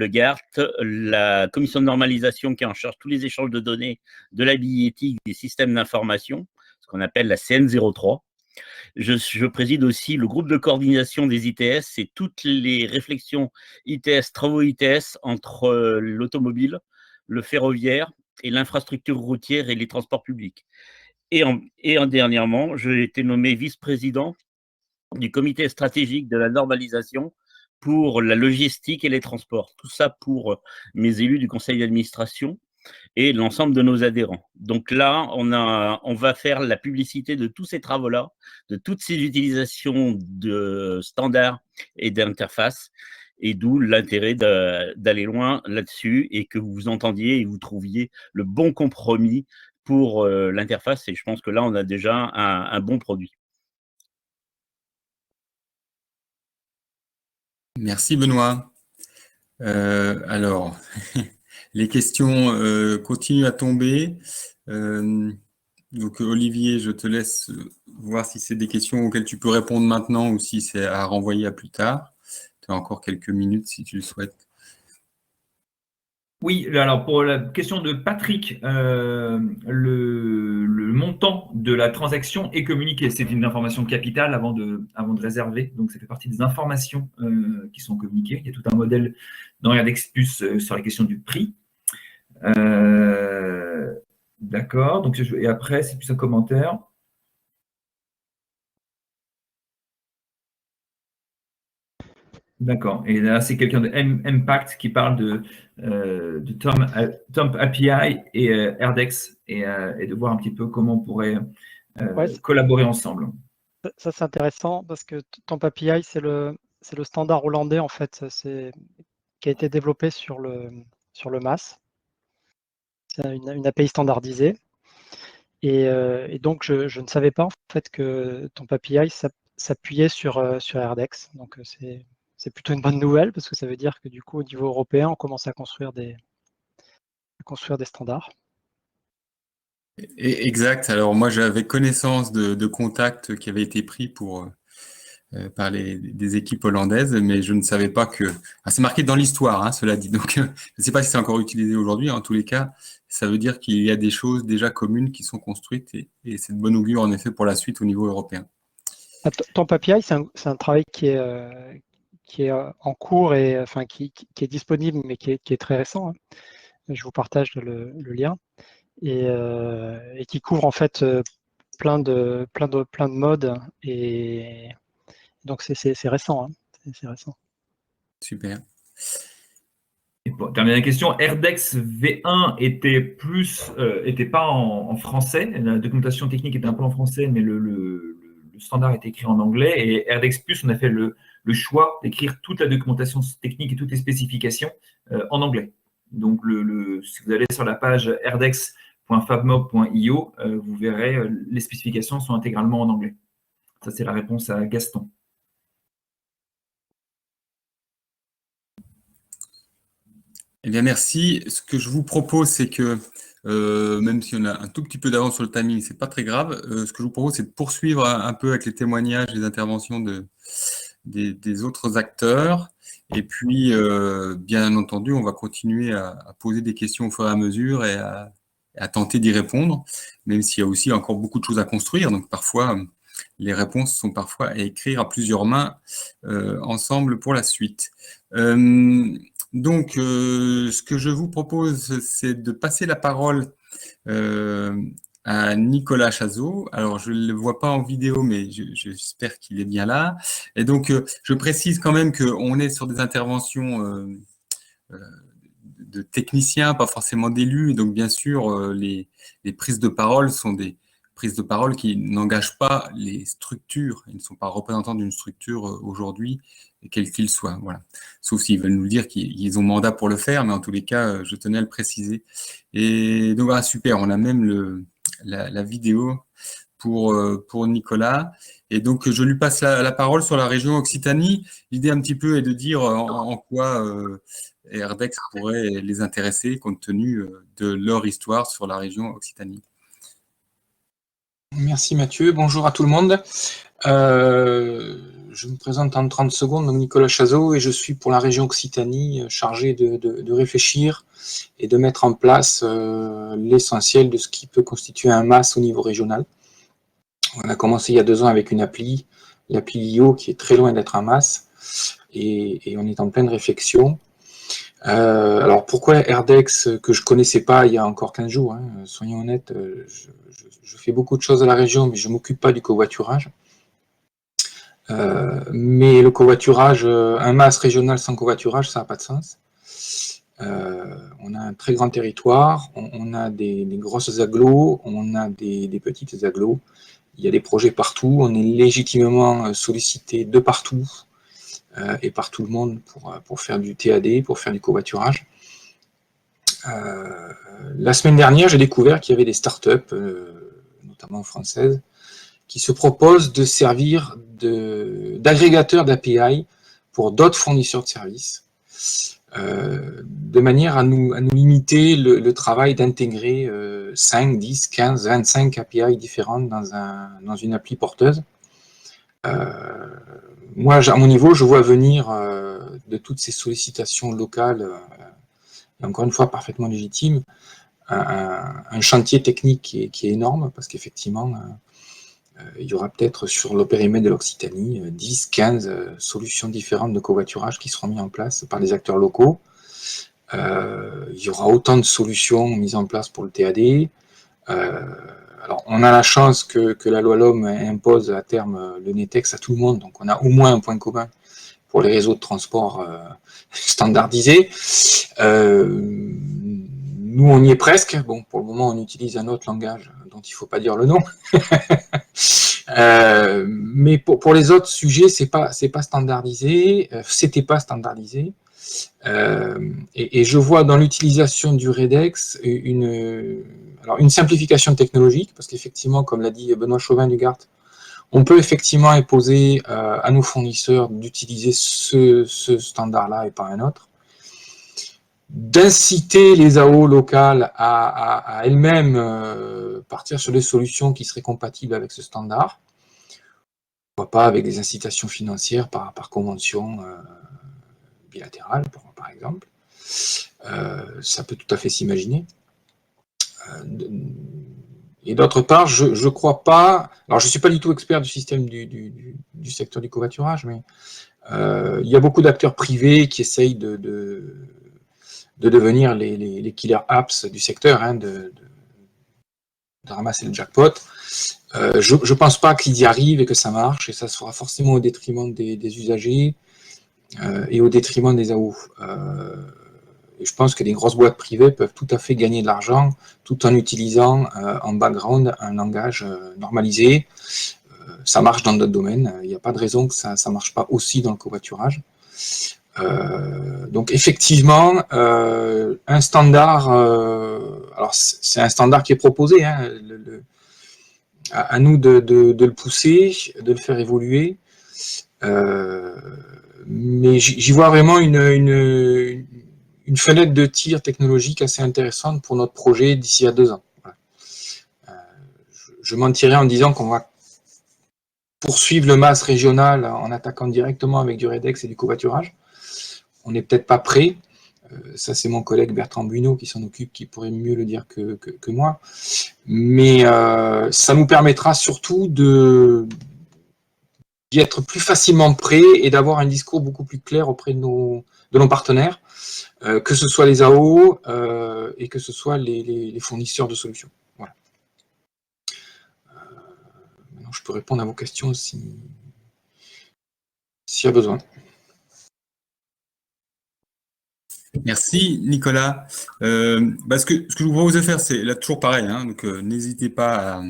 GART la commission de normalisation qui est en charge de tous les échanges de données, de la billettique, des systèmes d'information, ce qu'on appelle la CN03. Je préside aussi le groupe de coordination des ITS, c'est toutes les réflexions ITS, travaux ITS entre l'automobile, le ferroviaire et l'infrastructure routière et les transports publics. Et dernièrement, j'ai été nommé vice-président du comité stratégique de la normalisation pour la logistique et les transports. Tout ça pour mes élus du conseil d'administration et l'ensemble de nos adhérents. Donc là, on va faire la publicité de tous ces travaux-là, de toutes ces utilisations de standards et d'interfaces, et d'où l'intérêt d'aller loin là-dessus et que vous entendiez et vous trouviez le bon compromis pour l'interface. Et je pense que là, on a déjà un bon produit. Merci Benoît. Alors, les questions continuent à tomber. Donc Olivier, je te laisse voir si c'est des questions auxquelles tu peux répondre maintenant ou si c'est à renvoyer à plus tard. Tu as encore quelques minutes si tu le souhaites. Oui, alors pour la question de Patrick, le montant de la transaction est communiqué. C'est une information capitale avant de réserver. Donc, ça fait partie des informations qui sont communiquées. Il y a tout un modèle dans RDEX Plus sur la question du prix. D'accord. Donc, et après, c'est plus un commentaire. D'accord. Et là, c'est quelqu'un de Impact qui parle de Tomp API et RDEX et de voir un petit peu comment on pourrait collaborer ensemble. Ça, c'est intéressant parce que Tomp API, c'est le standard hollandais, en fait, qui a été développé sur le MAS. C'est une API standardisée. Et donc, je ne savais pas, en fait, que Tomp API s'appuyait sur RDEX. Donc, c'est plutôt une bonne nouvelle parce que ça veut dire que du coup, au niveau européen, on commence à construire des standards. Exact. Alors moi, j'avais connaissance de contacts qui avaient été pris par des équipes hollandaises, mais je ne savais pas que... c'est marqué dans l'histoire, hein, cela dit. Donc, je ne sais pas si c'est encore utilisé aujourd'hui. En tous les cas, ça veut dire qu'il y a des choses déjà communes qui sont construites et c'est de bon augure, en effet, pour la suite au niveau européen. Temp API, c'est un travail qui est en cours et enfin, qui est disponible, mais qui est très récent, hein. Je vous partage le lien. Et qui couvre en fait plein de modes. Et donc, c'est récent, hein. C'est récent. Super. Et pour terminer la question, RDEX V1 était pas en français. La documentation technique était un peu en français, mais le standard était écrit en anglais. Et RDEX Plus, on a fait le choix d'écrire toute la documentation technique et toutes les spécifications en anglais. Donc, si vous allez sur la page rdex.fabmob.io, vous verrez les spécifications sont intégralement en anglais. Ça, c'est la réponse à Gaston. Eh bien, merci. Ce que je vous propose, c'est que, même si on a un tout petit peu d'avance sur le timing, c'est pas très grave. Ce que je vous propose, c'est de poursuivre un peu avec les témoignages, les interventions des autres acteurs. Et puis, bien entendu, on va continuer à poser des questions au fur et à mesure et à tenter d'y répondre, même s'il y a aussi encore beaucoup de choses à construire. Donc, parfois, les réponses sont parfois à écrire à plusieurs mains ensemble pour la suite. Donc, ce que je vous propose, c'est de passer la parole à Nicolas Chazot. Alors, je ne le vois pas en vidéo, mais j'espère qu'il est bien là. Et donc, je précise quand même qu'on est sur des interventions de techniciens, pas forcément d'élus. Donc, bien sûr, les prises de parole sont des prises de parole qui n'engagent pas les structures. Ils ne sont pas représentants d'une structure aujourd'hui, quel qu'il soit. Voilà. Sauf s'ils veulent nous dire qu'ils ont mandat pour le faire, mais en tous les cas, je tenais à le préciser. Et donc, voilà, super, on a même la vidéo pour Nicolas. Et donc, je lui passe la parole sur la région Occitanie. L'idée un petit peu est de dire en quoi RDEX pourrait les intéresser compte tenu de leur histoire sur la région Occitanie. Merci Mathieu, bonjour à tout le monde. Je me présente en 30 secondes, donc Nicolas Chazot, et je suis pour la région Occitanie chargé de réfléchir et de mettre en place l'essentiel de ce qui peut constituer un MAS au niveau régional. On a commencé il y a 2 ans avec une l'appli IO qui est très loin d'être un MAS, et on est en pleine réflexion. Alors pourquoi RDEX que je connaissais pas il y a encore 15 jours, hein, soyons honnêtes, je fais beaucoup de choses à la région, mais je ne m'occupe pas du covoiturage. Mais le covoiturage, un MAS régional sans covoiturage, ça n'a pas de sens. On a un très grand territoire, on a des grosses agglos, on a des petites agglos, il y a des projets partout, on est légitimement sollicité de partout et par tout le monde pour faire du TAD, pour faire du covoiturage. La semaine dernière, j'ai découvert qu'il y avait des startups, notamment françaises, qui se proposent de servir d'agrégateurs d'API pour d'autres fournisseurs de services, de manière à nous limiter le travail d'intégrer 5, 10, 15, 25 API différentes dans une appli porteuse. Moi, à mon niveau, je vois venir de toutes ces sollicitations locales, et encore une fois parfaitement légitimes, un chantier technique qui est énorme, parce qu'effectivement, il y aura peut-être sur le périmètre de l'Occitanie 10, 15 solutions différentes de covoiturage qui seront mises en place par des acteurs locaux. Il y aura autant de solutions mises en place pour le TAD. Alors, on a la chance que la loi LOM impose à terme le NETEX à tout le monde, donc on a au moins un point commun pour les réseaux de transport standardisés. Nous, on y est presque. Bon, pour le moment, on utilise un autre langage dont il ne faut pas dire le nom. Mais pour les autres sujets, c'est pas standardisé. C'était pas standardisé. Et je vois dans l'utilisation du REDEX une simplification technologique, parce qu'effectivement, comme l'a dit Benoît Chauvin du GART, on peut effectivement imposer à nos fournisseurs d'utiliser ce standard-là et pas un autre, d'inciter les AO locales à elles-mêmes partir sur des solutions qui seraient compatibles avec ce standard, pourquoi pas avec des incitations financières par convention bilatérale, par exemple. Ça peut tout à fait s'imaginer. Et d'autre part, je crois pas. Alors, je suis pas du tout expert du système du secteur du covoiturage, mais il y a beaucoup d'acteurs privés qui essayent de devenir les killer apps du secteur, hein, de ramasser le jackpot. Je pense pas qu'ils y arrivent et que ça marche, et ça se fera forcément au détriment des usagers et au détriment des AO. Et je pense que les grosses boîtes privées peuvent tout à fait gagner de l'argent tout en utilisant en background un langage normalisé. Ça marche dans d'autres domaines. Il n'y a pas de raison que ça ne marche pas aussi dans le covoiturage. Donc effectivement, un standard, alors c'est un standard qui est proposé, hein, à nous de le pousser, de le faire évoluer. Mais j'y vois vraiment une fenêtre de tir technologique assez intéressante pour notre projet d'ici à 2 ans. Voilà. Je mentirais en disant qu'on va poursuivre le MAS régional en attaquant directement avec du Redex et du covoiturage. On n'est peut-être pas prêt. Ça, c'est mon collègue Bertrand Buineau qui s'en occupe, qui pourrait mieux le dire que moi. Mais ça nous permettra surtout d'y être plus facilement prêt et d'avoir un discours beaucoup plus clair auprès de nos partenaires, que ce soit les AO et que ce soit les fournisseurs de solutions. Voilà. Maintenant, je peux répondre à vos questions s'il y a besoin. Merci Nicolas. Ce que je vous propose de faire, c'est là toujours pareil, hein, donc n'hésitez pas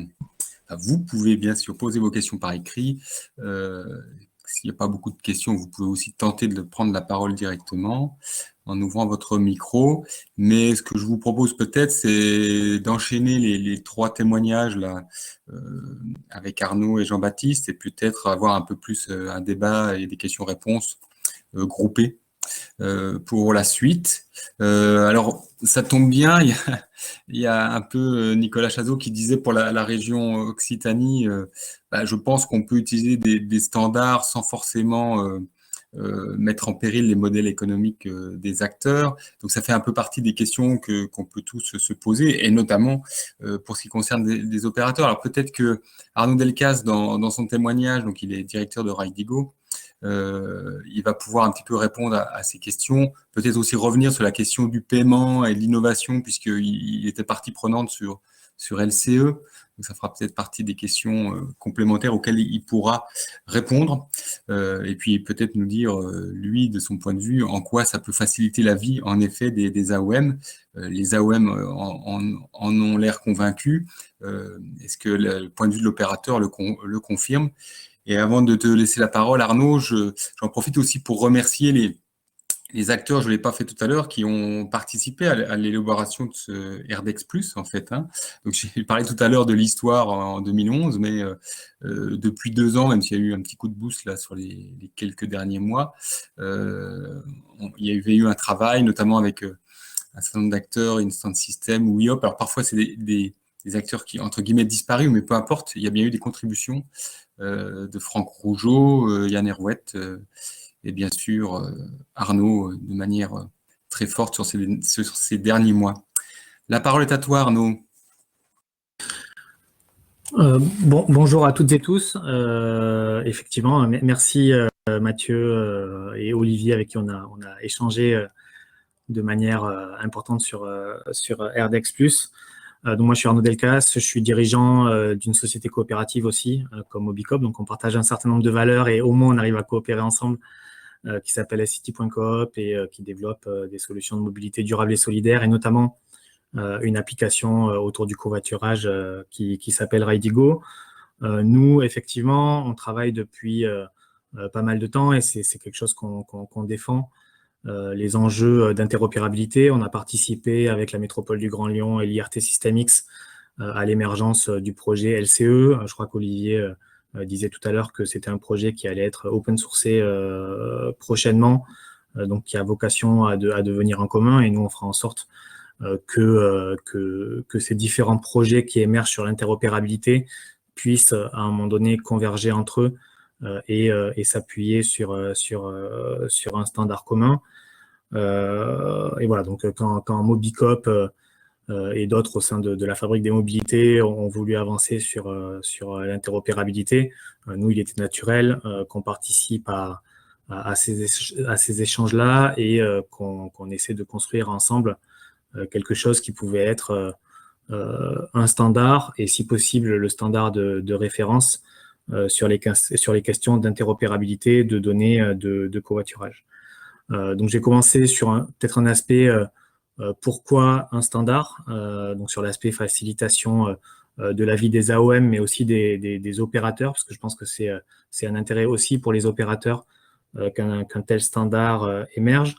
vous pouvez bien sûr poser vos questions par écrit. S'il n'y a pas beaucoup de questions, vous pouvez aussi tenter de prendre la parole directement en ouvrant votre micro. Mais ce que je vous propose peut-être, c'est d'enchaîner les 3 témoignages là avec Arnaud et Jean-Baptiste, et peut-être avoir un peu plus un débat et des questions-réponses groupées pour la suite. Alors, ça tombe bien, il y a un peu Nicolas Chazot qui disait pour la région Occitanie, je pense qu'on peut utiliser des standards sans forcément mettre en péril les modèles économiques des acteurs. Donc, ça fait un peu partie des questions qu'on peut tous se poser, et notamment pour ce qui concerne des opérateurs. Alors, peut-être que Arnaud Delcasse, dans son témoignage, donc il est directeur de Ridigo, il va pouvoir un petit peu répondre à ces questions, peut-être aussi revenir sur la question du paiement et de l'innovation, puisqu'il était partie prenante sur LCE. Donc ça fera peut-être partie des questions complémentaires auxquelles il pourra répondre, et puis peut-être nous dire, lui, de son point de vue, en quoi ça peut faciliter la vie, en effet, des AOM. Les AOM en ont l'air convaincus. Est-ce que le point de vue de l'opérateur le confirme? Et avant de te laisser la parole, Arnaud, j'en profite aussi pour remercier les acteurs, je ne l'ai pas fait tout à l'heure, qui ont participé à l'élaboration de ce RDEX+, en fait. Hein. Donc, j'ai parlé tout à l'heure de l'histoire en 2011, mais depuis 2 ans, même s'il y a eu un petit coup de boost là, sur les quelques derniers mois, il y avait eu un travail, notamment avec un certain nombre d'acteurs, Instant System ou IOP. Alors, parfois, c'est des acteurs qui, entre guillemets, disparus, mais peu importe, il y a bien eu des contributions de Franck Rougeau, Yann Herouette, et bien sûr Arnaud, de manière très forte sur ces derniers mois. La parole est à toi, Arnaud. Bonjour à toutes et tous. Effectivement, merci Mathieu et Olivier, avec qui on a échangé de manière importante sur RDEX+. Donc moi, je suis Arnaud Delcasse, je suis dirigeant d'une société coopérative aussi, comme Mobicop. Donc on partage un certain nombre de valeurs et au moins on arrive à coopérer ensemble, qui s'appelle SCity.coop et qui développe des solutions de mobilité durable et solidaire, et notamment une application autour du covoiturage qui s'appelle Ridigo. Nous, effectivement, on travaille depuis pas mal de temps, et c'est quelque chose qu'on défend. Les enjeux d'interopérabilité. On a participé avec la métropole du Grand Lyon et l'IRT System X à l'émergence du projet LCE. Je crois qu'Olivier disait tout à l'heure que c'était un projet qui allait être open sourcé prochainement, donc qui a vocation à devenir en commun, et nous on fera en sorte que ces différents projets qui émergent sur l'interopérabilité puissent à un moment donné converger entre eux et s'appuyer sur un standard commun. Et voilà, donc quand Mobicop et d'autres au sein de la fabrique des mobilités ont voulu avancer sur l'interopérabilité. Nous, il était naturel qu'on participe à ces échanges-là et qu'on essaie de construire ensemble quelque chose qui pouvait être un standard et si possible le standard de référence sur les questions d'interopérabilité de données de covoiturage. Donc j'ai commencé sur peut-être un aspect pourquoi un standard, donc sur l'aspect facilitation de la vie des AOM, mais aussi des opérateurs, parce que je pense que c'est un intérêt aussi pour les opérateurs qu'un tel standard émerge.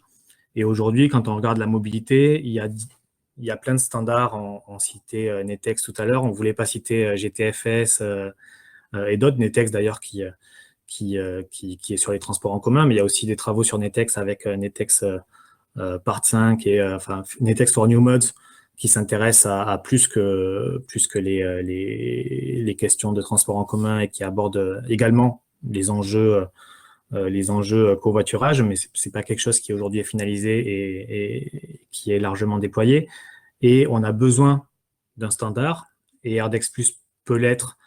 Et aujourd'hui, quand on regarde la mobilité, il y a plein de standards. On citait Netex tout à l'heure, on ne voulait pas citer GTFS et d'autres, Netex d'ailleurs qui est sur les transports en commun, mais il y a aussi des travaux sur Netex avec Netex Part 5 et Netex for New Modes qui s'intéresse à plus que les questions de transport en commun et qui aborde également les enjeux covoiturage, mais c'est pas quelque chose qui aujourd'hui est finalisé et qui est largement déployé. Et on a besoin d'un standard, et Airdex Plus peut l'être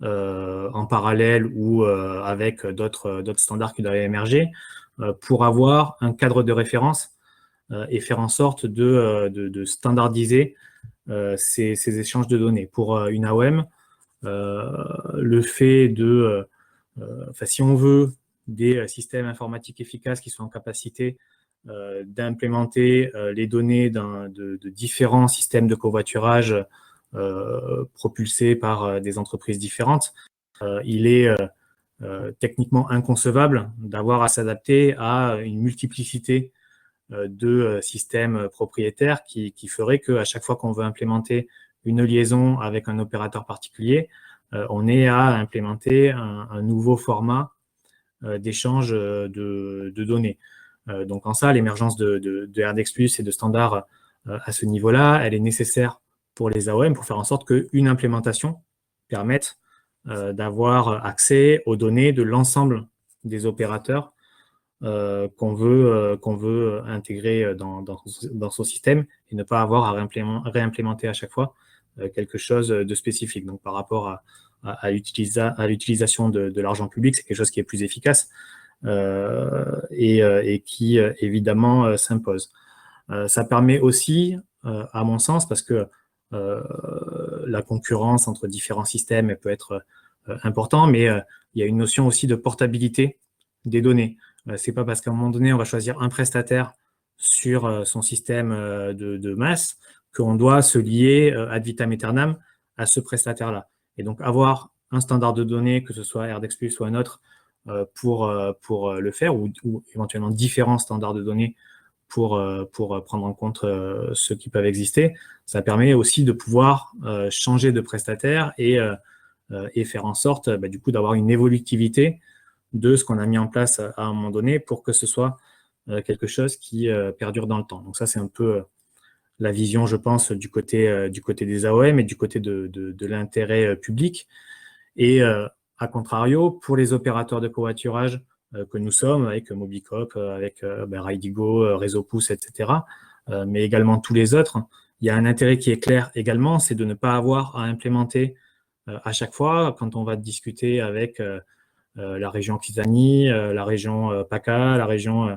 en parallèle ou avec d'autres standards qui doivent émerger pour avoir un cadre de référence et faire en sorte de standardiser ces échanges de données. Pour une AOM, le fait si on veut des systèmes informatiques efficaces qui sont en capacité d'implémenter les données de différents systèmes de covoiturage propulsés par des entreprises différentes, il est techniquement inconcevable d'avoir à s'adapter à une multiplicité de systèmes propriétaires qui ferait qu'à chaque fois qu'on veut implémenter une liaison avec un opérateur particulier, on est à implémenter un nouveau format d'échange de données. Donc en ça, l'émergence de Airdex Plus et de standards à ce niveau-là, elle est nécessaire pour les AOM pour faire en sorte qu'une implémentation permette d'avoir accès aux données de l'ensemble des opérateurs qu'on veut intégrer dans son système et ne pas avoir à réimplémenter à chaque fois quelque chose de spécifique. Donc par rapport à l'utilisation de l'argent public, c'est quelque chose qui est plus efficace et qui évidemment s'impose. Ça permet aussi, à mon sens, parce que la concurrence entre différents systèmes peut être importante, mais il y a une notion aussi de portabilité des données. C'est pas parce qu'à un moment donné, on va choisir un prestataire sur son système de masse qu'on doit se lier ad vitam aeternam à ce prestataire-là. Et donc, avoir un standard de données, que ce soit Airdex Plus ou un autre, pour le faire, ou éventuellement différents standards de données pour prendre en compte ceux qui peuvent exister, ça permet aussi de pouvoir changer de prestataire et faire en sorte, du coup, d'avoir une évolutivité de ce qu'on a mis en place à un moment donné pour que ce soit quelque chose qui perdure dans le temps. Donc ça, c'est un peu la vision, je pense, du côté des AOM et du côté de l'intérêt public. Et à contrario, pour les opérateurs de covoiturage que nous sommes, avec Mobicop, avec Ridigo, Réseau Pouce, etc., mais également tous les autres, il y a un intérêt qui est clair également, c'est de ne pas avoir à implémenter à chaque fois, quand on va discuter avec la région Occitanie, la région PACA, la région,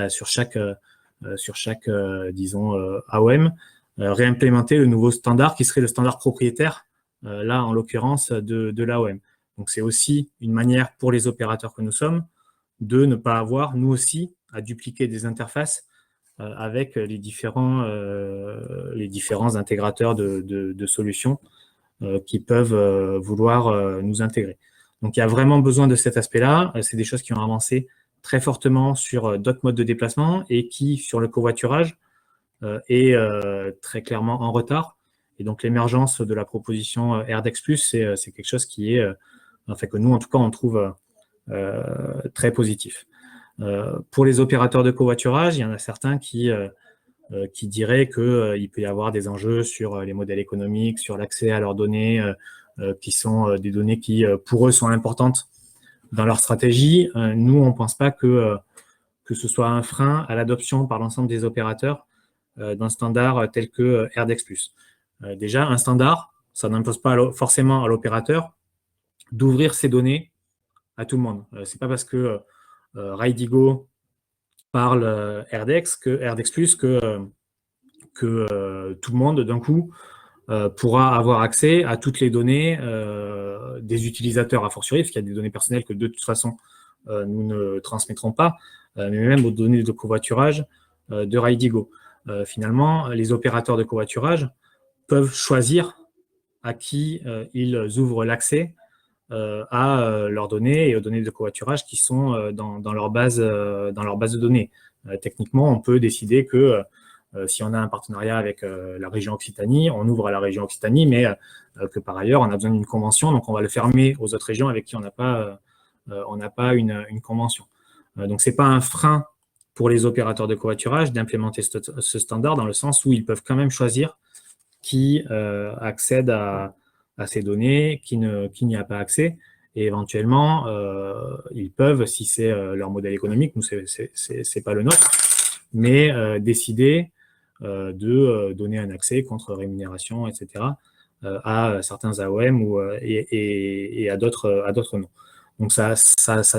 sur chaque disons, AOM, réimplémenter le nouveau standard qui serait le standard propriétaire, là en l'occurrence de l'AOM. Donc c'est aussi une manière pour les opérateurs que nous sommes de ne pas avoir, nous aussi, à dupliquer des interfaces avec les différents intégrateurs de solutions qui peuvent vouloir nous intégrer. Donc il y a vraiment besoin de cet aspect-là. C'est des choses qui ont avancé très fortement sur d'autres modes de déplacement et qui, sur le covoiturage, est très clairement en retard. Et donc l'émergence de la proposition Airdex Plus, c'est quelque chose qui est, que nous, en tout cas, on trouve très positif. Pour les opérateurs de covoiturage, il y en a certains qui diraient qu'il peut y avoir des enjeux sur les modèles économiques, sur l'accès à leurs données, qui sont des données qui, pour eux, sont importantes dans leur stratégie. Nous, on ne pense pas que ce soit un frein à l'adoption par l'ensemble des opérateurs d'un standard tel que RDEX+. Déjà, un standard, ça n'impose pas forcément à l'opérateur d'ouvrir ses données à tout le monde. Ce n'est pas parce que RIDIGO parle RDEX que tout le monde, d'un coup, pourra avoir accès à toutes les données des utilisateurs a fortiori, parce qu'il y a des données personnelles que de toute façon, nous ne transmettrons pas, mais même aux données de covoiturage de RIDIGO. Finalement, les opérateurs de covoiturage peuvent choisir à qui ils ouvrent l'accès à leurs données et aux données de covoiturage qui sont dans leur base de données. Techniquement, on peut décider que si on a un partenariat avec la région Occitanie, on ouvre à la région Occitanie, mais que par ailleurs, on a besoin d'une convention, donc on va le fermer aux autres régions avec qui on n'a pas une convention. Donc, ce n'est pas un frein pour les opérateurs de covoiturage d'implémenter ce standard dans le sens où ils peuvent quand même choisir qui accède à ces données, qui n'y a pas accès, et éventuellement, ils peuvent, si c'est leur modèle économique, nous, c'est pas le nôtre, mais décider de donner un accès contre rémunération, etc., à certains AOM et à d'autres non. Donc, ça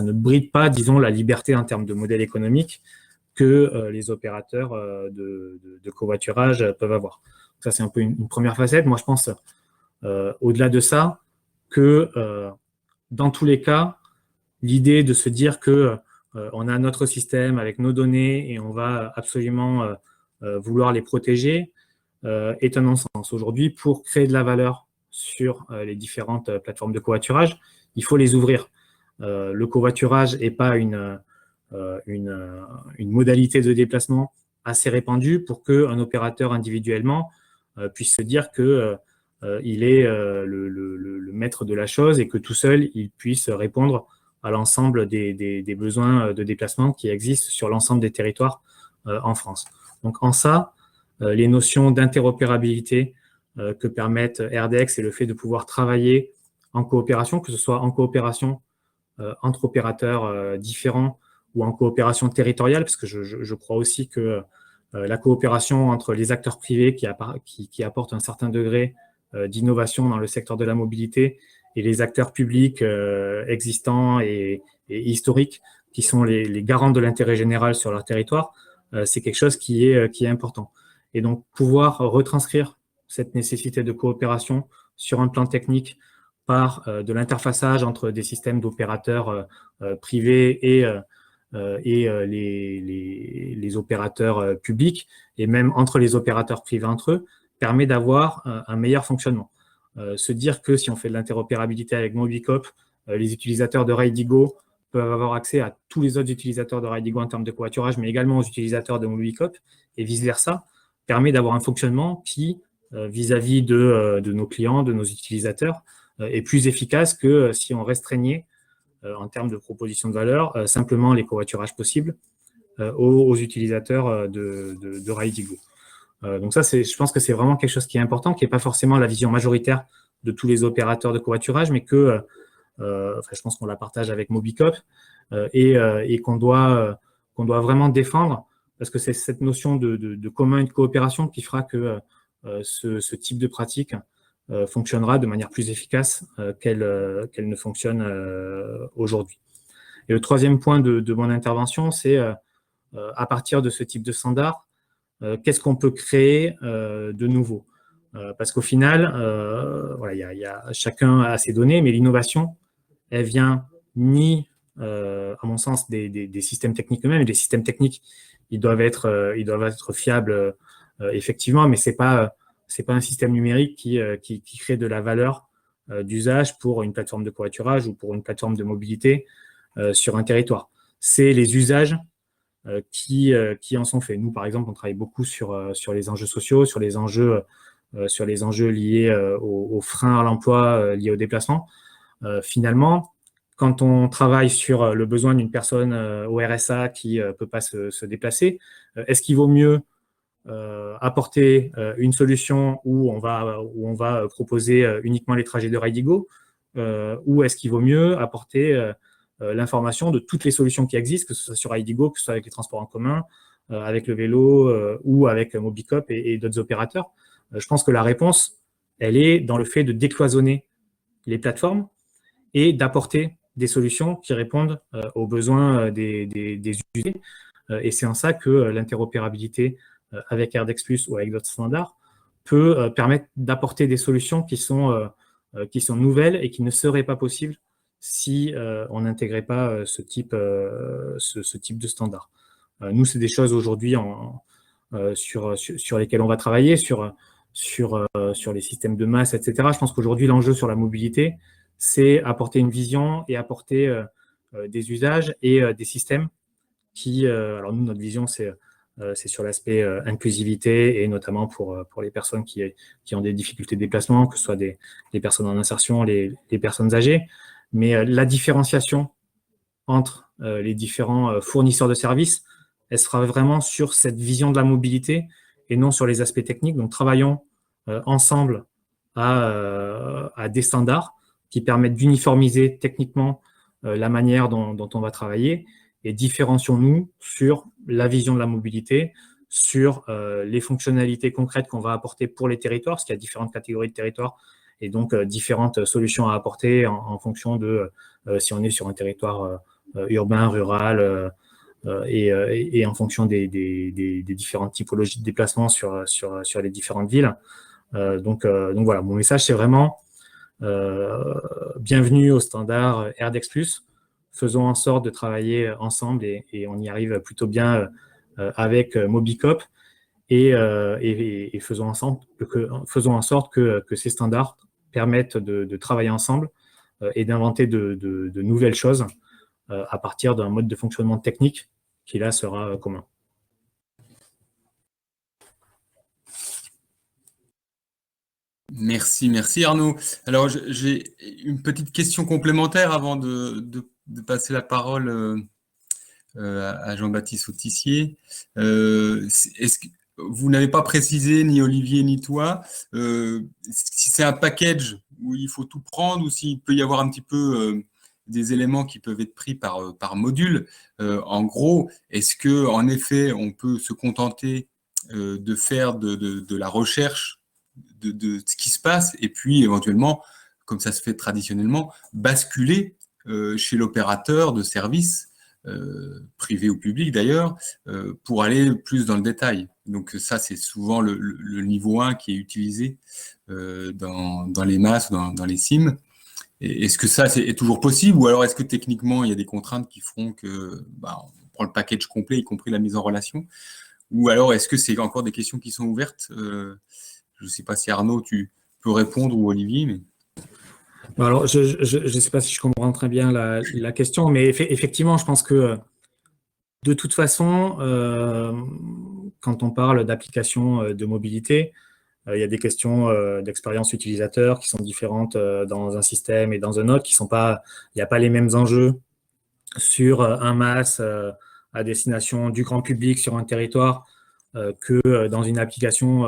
ne bride pas, disons, la liberté en termes de modèle économique que les opérateurs de covoiturage peuvent avoir. Ça, c'est un peu une première facette. Moi, je pense, au-delà de ça, que dans tous les cas, l'idée de se dire que on a notre système avec nos données et on va absolument vouloir les protéger est un non-sens. Aujourd'hui, pour créer de la valeur sur les différentes plateformes de covoiturage, il faut les ouvrir. Le covoiturage n'est pas une modalité de déplacement assez répandue pour qu'un opérateur individuellement puisse se dire qu'il est le maître de la chose et que tout seul, il puisse répondre à l'ensemble des besoins de déplacement qui existent sur l'ensemble des territoires en France. Donc, en ça, les notions d'interopérabilité que permettent RDEX et le fait de pouvoir travailler en coopération, que ce soit en coopération entre opérateurs différents ou en coopération territoriale, parce que je crois aussi que la coopération entre les acteurs privés qui apportent un certain degré d'innovation dans le secteur de la mobilité et les acteurs publics existants et historiques qui sont les garants de l'intérêt général sur leur territoire, c'est quelque chose qui est important. Et donc, pouvoir retranscrire cette nécessité de coopération sur un plan technique par de l'interfaçage entre des systèmes d'opérateurs privés et les opérateurs publics, et même entre les opérateurs privés entre eux, permet d'avoir un meilleur fonctionnement. Se dire que si on fait de l'interopérabilité avec Mobicop, les utilisateurs de RIDIGO peuvent avoir accès à tous les autres utilisateurs de RIDIGO en termes de covoiturage, mais également aux utilisateurs de Mobicop, et vice-versa, permet d'avoir un fonctionnement qui, vis-à-vis de nos clients, de nos utilisateurs, est plus efficace que si on restreignait, en termes de proposition de valeur, simplement les covoiturages possibles aux utilisateurs de RIDIGO. Donc ça, je pense que c'est vraiment quelque chose qui est important, qui n'est pas forcément la vision majoritaire de tous les opérateurs de covoiturage, mais que je pense qu'on la partage avec Mobicop et qu'on doit vraiment défendre, parce que c'est cette notion de commun et de coopération qui fera que ce type de pratique fonctionnera de manière plus efficace qu'elle ne fonctionne aujourd'hui. Et le troisième point de mon intervention, c'est à partir de ce type de standard, qu'est-ce qu'on peut créer de nouveau? Parce qu'au final, chacun a ses données, mais l'innovation, elle vient ni, à mon sens, des systèmes techniques eux-mêmes. Et les systèmes techniques, ils doivent être fiables, effectivement, mais c'est pas un système numérique qui crée de la valeur d'usage pour une plateforme de covoiturage ou pour une plateforme de mobilité sur un territoire. C'est les usages qui en sont faits. Nous, par exemple, on travaille beaucoup sur les enjeux sociaux, sur les enjeux liés aux freins à l'emploi, liés au déplacement. Finalement, quand on travaille sur le besoin d'une personne au RSA qui ne peut pas se déplacer, est-ce qu'il vaut mieux apporter une solution où on va proposer uniquement les trajets de RIDIGO, ou est-ce qu'il vaut mieux apporter l'information de toutes les solutions qui existent, que ce soit sur RIDIGO, que ce soit avec les transports en commun, avec le vélo ou avec Mobicop et d'autres opérateurs. Je pense que la réponse, elle est dans le fait de décloisonner les plateformes et d'apporter des solutions qui répondent aux besoins des usagers. Et c'est en ça que l'interopérabilité avec Airdex Plus ou avec d'autres standards peut permettre d'apporter des solutions qui sont nouvelles et qui ne seraient pas possibles si on n'intégrait pas ce type de standard. Nous, c'est des choses aujourd'hui sur lesquelles on va travailler, sur les systèmes de masse, etc. Je pense qu'aujourd'hui, l'enjeu sur la mobilité, c'est apporter une vision et apporter des usages et des systèmes qui… alors nous, notre vision, c'est sur l'aspect inclusivité et notamment pour les personnes qui ont des difficultés de déplacement, que ce soit des personnes en insertion, les personnes âgées. Mais la différenciation entre les différents fournisseurs de services, elle sera vraiment sur cette vision de la mobilité et non sur les aspects techniques. Donc, travaillons ensemble à des standards qui permettent d'uniformiser techniquement la manière dont on va travailler et différencions-nous sur la vision de la mobilité, sur les fonctionnalités concrètes qu'on va apporter pour les territoires, parce qu'il y a différentes catégories de territoires et donc différentes solutions à apporter en fonction de si on est sur un territoire urbain, rural, et en fonction des différentes typologies de déplacement sur les différentes villes. Donc voilà, mon message, c'est vraiment bienvenue au standard Airdex Plus. Faisons en sorte de travailler ensemble et on y arrive plutôt bien avec Mobicop et faisons en sorte que ces standards permettent de travailler ensemble et d'inventer de nouvelles choses à partir d'un mode de fonctionnement technique qui là sera commun. Merci Arnaud. Alors j'ai une petite question complémentaire avant de passer la parole à Jean-Baptiste Autissier. Est-ce que vous n'avez pas précisé, ni Olivier ni toi, si c'est un package où il faut tout prendre ou s'il peut y avoir un petit peu des éléments qui peuvent être pris par module. En gros, est-ce que en effet, on peut se contenter de faire de la recherche de ce qui se passe et puis éventuellement, comme ça se fait traditionnellement, basculer chez l'opérateur de service, privé ou public d'ailleurs, pour aller plus dans le détail. Donc ça, c'est souvent le niveau 1 qui est utilisé dans les masses, dans les SIM. Est-ce que ça est toujours possible ou alors est-ce que techniquement il y a des contraintes qui feront que on prend le package complet, y compris la mise en relation? Ou alors est-ce que c'est encore des questions qui sont ouvertes? Je ne sais pas si Arnaud, tu peux répondre ou Olivier. Mais… Alors, je ne sais pas si je comprends très bien la question, mais effectivement, je pense que de toute façon, quand on parle d'applications de mobilité, il y a des questions d'expérience utilisateur qui sont différentes dans un système et dans un autre, il n'y a pas les mêmes enjeux sur un MAS à destination du grand public sur un territoire que dans une application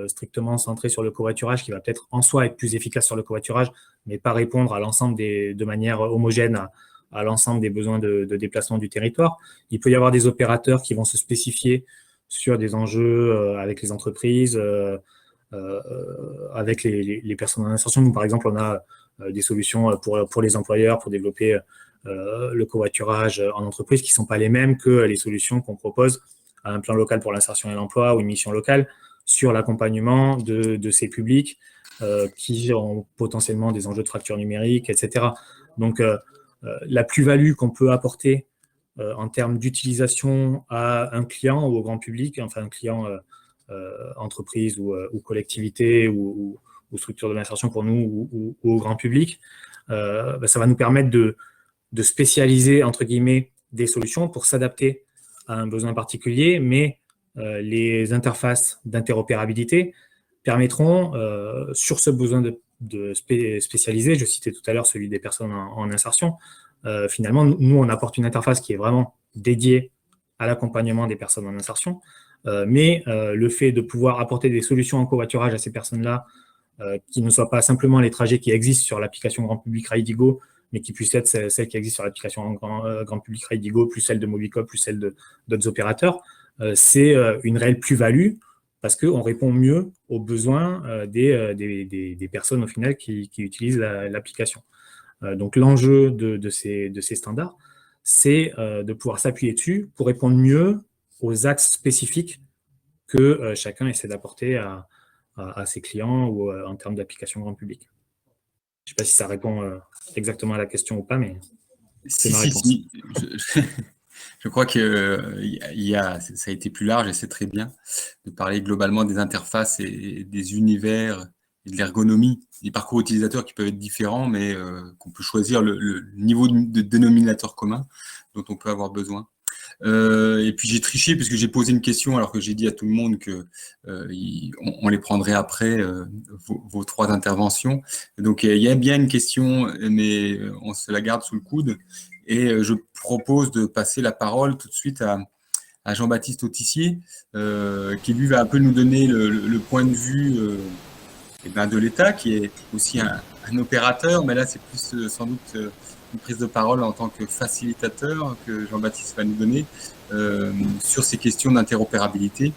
strictement centrée sur le covoiturage qui va peut-être en soi être plus efficace sur le covoiturage, mais pas répondre à l'ensemble de manière homogène à l'ensemble des besoins de déplacement du territoire. Il peut y avoir des opérateurs qui vont se spécifier sur des enjeux avec les entreprises, avec les personnes en insertion. Nous, par exemple, on a des solutions pour les employeurs pour développer le covoiturage en entreprise qui ne sont pas les mêmes que les solutions qu'on propose à un plan local pour l'insertion et l'emploi ou une mission locale sur l'accompagnement de ces publics qui ont potentiellement des enjeux de fracture numérique, etc. Donc, la plus-value qu'on peut apporter en termes d'utilisation à un client ou au grand public, enfin un client entreprise ou collectivité ou structure de l'insertion pour nous ou au grand public, ça va nous permettre de spécialiser, entre guillemets, des solutions pour s'adapter à un besoin particulier, mais les interfaces d'interopérabilité permettront, sur ce besoin de spécialiser, je citais tout à l'heure celui des personnes en insertion, finalement, nous, on apporte une interface qui est vraiment dédiée à l'accompagnement des personnes en insertion, mais le fait de pouvoir apporter des solutions en covoiturage à ces personnes-là, qui ne soient pas simplement les trajets qui existent sur l'application grand public Raidigo, mais qui puissent être celles qui existent sur l'application grand public Raidigo, plus celle de Mobicop, plus celle d'autres opérateurs, c'est une réelle plus-value parce qu'on répond mieux aux besoins des personnes au final qui utilisent l'application. Donc l'enjeu de ces standards, c'est de pouvoir s'appuyer dessus pour répondre mieux aux axes spécifiques que chacun essaie d'apporter à ses clients ou en termes d'application grand public. Je ne sais pas si ça répond exactement à la question ou pas, mais c'est ma réponse. Je crois que ça a été plus large et c'est très bien de parler globalement des interfaces et des univers et de l'ergonomie, des parcours utilisateurs qui peuvent être différents, mais qu'on peut choisir le niveau de dénominateur commun dont on peut avoir besoin. Et puis j'ai triché puisque j'ai posé une question alors que j'ai dit à tout le monde que on les prendrait après vos 3 interventions. Donc il y a bien une question, mais on se la garde sous le coude. Et je propose de passer la parole tout de suite à Jean-Baptiste Autissier, qui lui va un peu nous donner le point de vue de l'État, qui est aussi un opérateur, mais là c'est plus sans doute une prise de parole en tant que facilitateur que Jean-Baptiste va nous donner sur ces questions d'interopérabilité,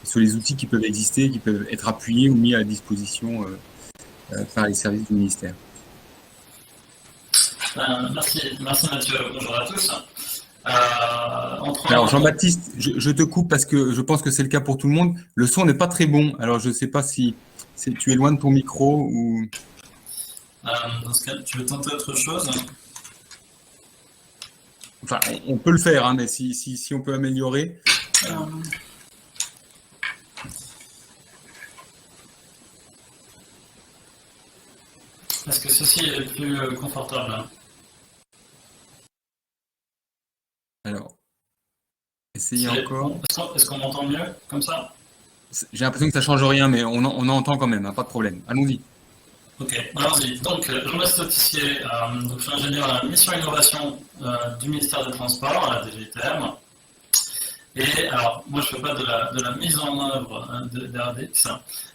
sur les outils qui peuvent exister, qui peuvent être appuyés ou mis à disposition par les services du ministère. Merci Mathieu, bonjour à tous. Alors Jean-Baptiste, je te coupe parce que je pense que c'est le cas pour tout le monde. Le son n'est pas très bon, alors je ne sais pas si tu es loin de ton micro ou… Dans ce cas, tu veux tenter autre chose? Enfin, on peut le faire, hein, mais si on peut améliorer… Est-ce que ceci est plus confortable? Alors, essayez encore. Est-ce qu'on m'entend mieux comme ça? J'ai l'impression que ça ne change rien, mais on entend quand même, hein, pas de problème. Allons-y. Ok, allons-y. Donc, Jean-Baptiste Autissier, je suis ingénieur à la mission innovation du ministère des Transports, à la DGITM. Et alors, moi, je ne fais pas de la mise en œuvre d'RDX,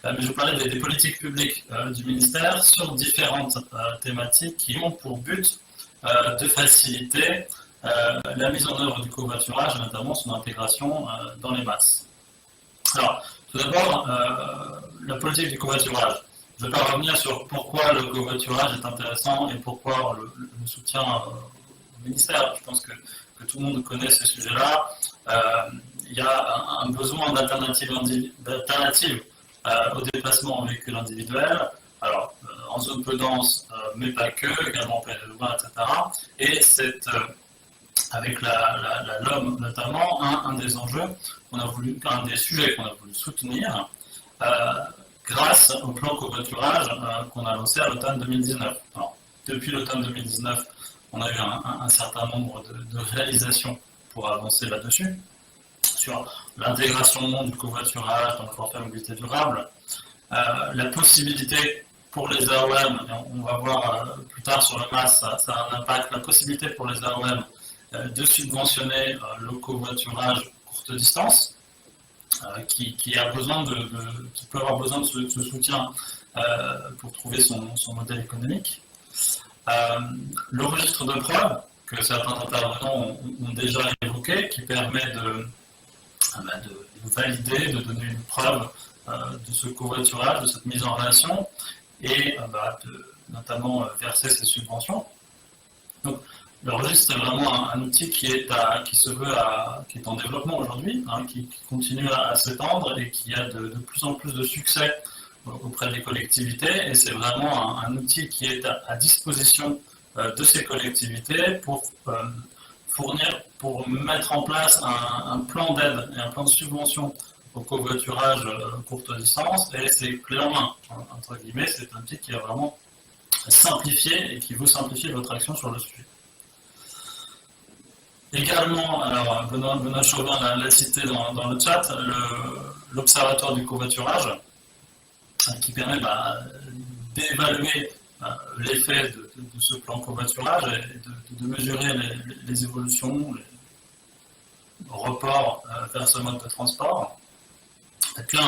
mais je parlais des politiques publiques du ministère sur différentes thématiques qui ont pour but de faciliter la mise en œuvre du covoiturage, notamment son intégration dans les masses. Alors, tout d'abord, la politique du covoiturage. Je ne vais pas revenir sur pourquoi le covoiturage est intéressant et pourquoi le soutien au ministère. Je pense que tout le monde connaît ces sujets-là. Il y a un besoin d'alternatives au déplacement en véhicule individuel. Alors, en zone peu dense, mais pas que, également en pleine urbain, etc. Et c'est avec la LOM notamment, un des enjeux un des sujets qu'on a voulu soutenir grâce au plan covoiturage qu'on a lancé à l'automne 2019. Alors, depuis l'automne 2019, on a eu un certain nombre de réalisations pour avancer là-dessus, sur l'intégration du covoiturage dans le forfait mobilité durable, la possibilité pour les AOM, et on va voir plus tard sur le MAS, ça a un impact, la possibilité pour les AOM de subventionner le covoiturage courte distance, qui peut avoir besoin de ce soutien pour trouver son modèle économique. Le registre de preuves, que certains intervenants ont déjà évoqué, qui permet de valider, de donner une preuve de ce covoiturage, de cette mise en relation, et de notamment verser ces subventions. Donc, le registre, c'est vraiment un outil qui est en développement aujourd'hui, hein, qui continue à s'étendre et qui a de plus en plus de succès auprès des collectivités. Et c'est vraiment un outil qui est à disposition de ces collectivités pour mettre en place un plan d'aide et un plan de subvention au covoiturage courte distance. Et c'est clé en main, entre guillemets. C'est un outil qui a vraiment simplifié et qui veut simplifier votre action sur le sujet. Également, alors Benoît Chauvin l'a cité dans le chat, l'Observatoire du covoiturage, qui permet d'évaluer l'effet de ce plan covoiturage et de mesurer les évolutions, les reports vers ce mode de transport. Et puis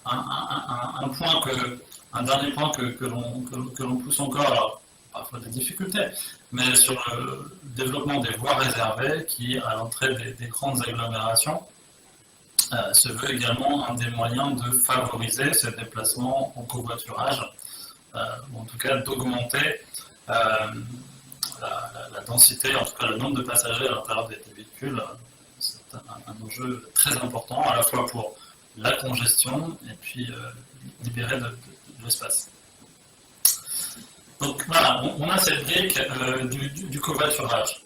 un dernier point que l'on pousse encore, alors, parfois des difficultés, mais sur le développement des voies réservées qui, à l'entrée des grandes agglomérations, se veut également un des moyens de favoriser ces déplacements en covoiturage, ou en tout cas d'augmenter la densité, en tout cas le nombre de passagers à l'intérieur des véhicules. C'est un enjeu très important, à la fois pour la congestion et puis libérer de l'espace. Donc voilà, on a cette brique du covoiturage.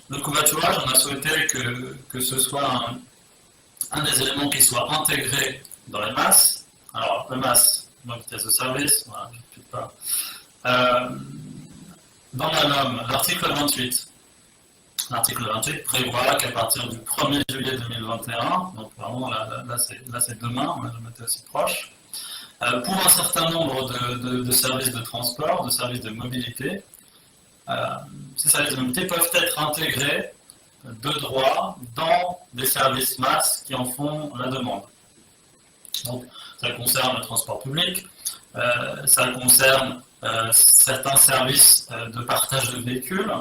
Le covoiturage, on a souhaité que ce soit un des éléments qui soit intégré dans les masses. Alors, le MAS, la vitesse de service, voilà, je ne explique pas. Dans la norme, l'article 28. L'article 28 prévoit qu'à partir du 1er juillet 2021, donc vraiment là c'est demain, on n'a jamais été aussi proche, pour un certain nombre de services de transport, de services de mobilité, ces services de mobilité peuvent être intégrés de droit dans des services MAS qui en font la demande. Donc, ça concerne le transport public, ça concerne certains services de partage de véhicules,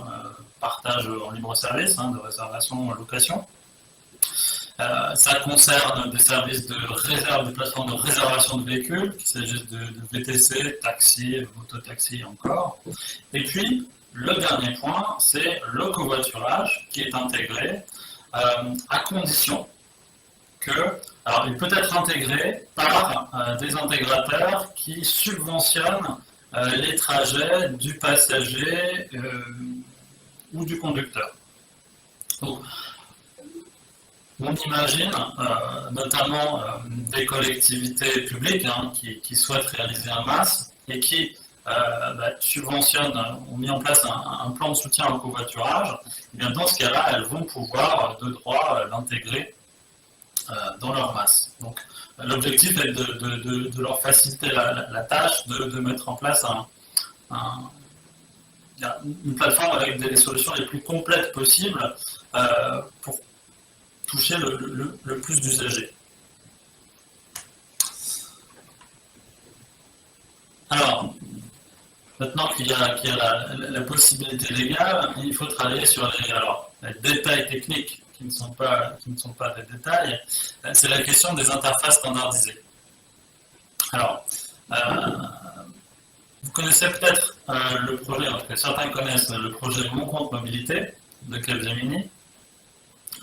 partage en libre service, de réservation en location. Ça concerne des services de réserve, des plateformes de réservation de véhicules, qu'il s'agisse de VTC, taxi, mototaxi encore. Et puis, le dernier point, c'est le covoiturage qui est intégré à condition que, alors il peut être intégré par des intégrateurs qui subventionnent les trajets du passager ou du conducteur. Donc, on imagine notamment des collectivités publiques qui souhaitent réaliser un MAS et qui subventionnent, ont mis en place un plan de soutien au covoiturage. Et bien dans ce cas-là, elles vont pouvoir de droit l'intégrer dans leur MAS. Donc l'objectif est de leur faciliter la tâche de mettre en place une plateforme avec des solutions les plus complètes possibles pour toucher le plus d'usagers. Alors, maintenant qu'il y a la possibilité légale, il faut travailler sur les détails techniques qui ne sont pas des détails. C'est la question des interfaces standardisées. Alors, vous connaissez peut-être le projet, en tout cas certains connaissent le projet Mon Compte Mobilité de Capgemini.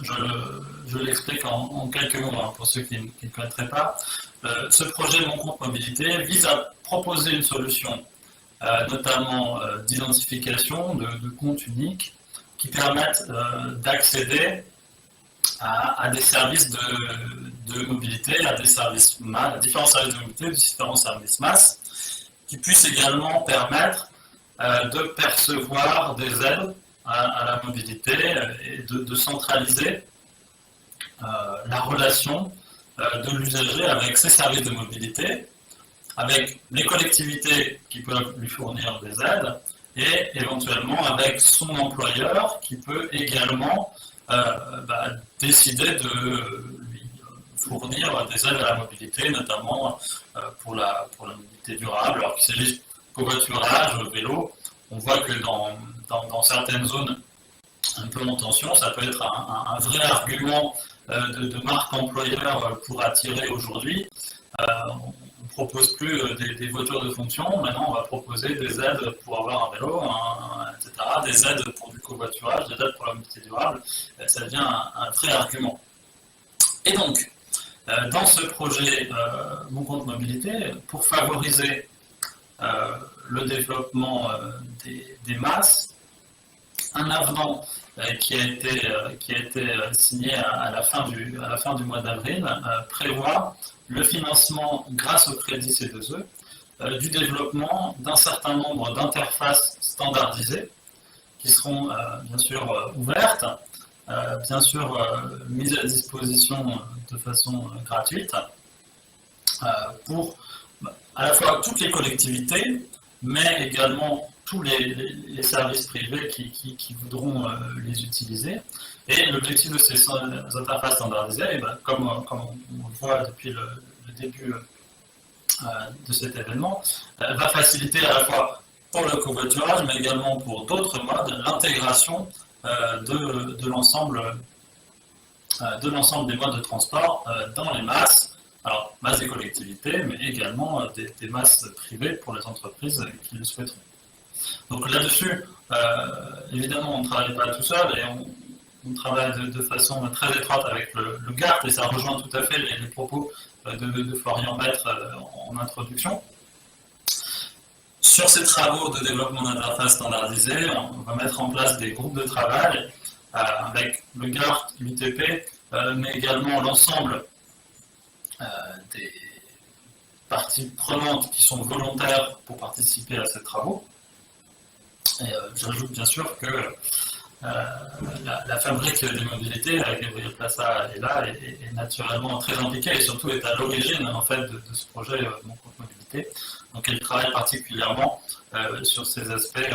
Je l'explique en quelques mots pour ceux qui ne connaîtraient pas. Ce projet Mon Compte Mobilité vise à proposer une solution, notamment d'identification de comptes uniques qui permettent d'accéder à des services de mobilité, à des services MAS, à différents services de mobilité, différents services MAS, qui puissent également permettre de percevoir des aides à la mobilité et de centraliser la relation de l'usager avec ses services de mobilité, avec les collectivités qui peuvent lui fournir des aides et éventuellement avec son employeur qui peut également décider de lui fournir des aides à la mobilité, notamment pour la mobilité durable. Alors qu'il s'agisse de covoiturage, vélo, on voit que dans certaines zones un peu en tension, ça peut être un vrai argument de marque employeur pour attirer aujourd'hui. On ne propose plus des voitures de fonction, maintenant on va proposer des aides pour avoir un vélo, etc., des aides pour du covoiturage, des aides pour la mobilité durable, ça devient un vrai argument. Et donc, dans ce projet Mon Compte Mobilité, pour favoriser le développement des MAS, un avenant qui a été signé à la fin du mois d'avril prévoit le financement grâce au crédit C2E du développement d'un certain nombre d'interfaces standardisées qui seront bien sûr ouvertes, bien sûr mises à disposition de façon gratuite pour à la fois toutes les collectivités, mais également tous les services privés qui voudront les utiliser. Et l'objectif de ces interfaces standardisées, comme on le voit depuis le début de cet événement, va faciliter à la fois pour le covoiturage, mais également pour d'autres modes, l'intégration de l'ensemble de l'ensemble des modes de transport dans les masses. Alors, masses des collectivités, mais également des masses privées pour les entreprises qui le souhaiteront. Donc là-dessus, évidemment, on ne travaille pas tout seul et on travaille de façon très étroite avec le GART, et ça rejoint tout à fait les propos de Florian Maître en introduction. Sur ces travaux de développement d'interfaces standardisées, on va mettre en place des groupes de travail avec le GART, l'UTP, mais également l'ensemble des parties prenantes qui sont volontaires pour participer à ces travaux. Et j'ajoute bien sûr que la fabrique des mobilités, avec Gabriel Plassa est là, est naturellement très impliquée et surtout est à l'origine en fait de ce projet Mon Compte Mobilité. Donc elle travaille particulièrement sur ces aspects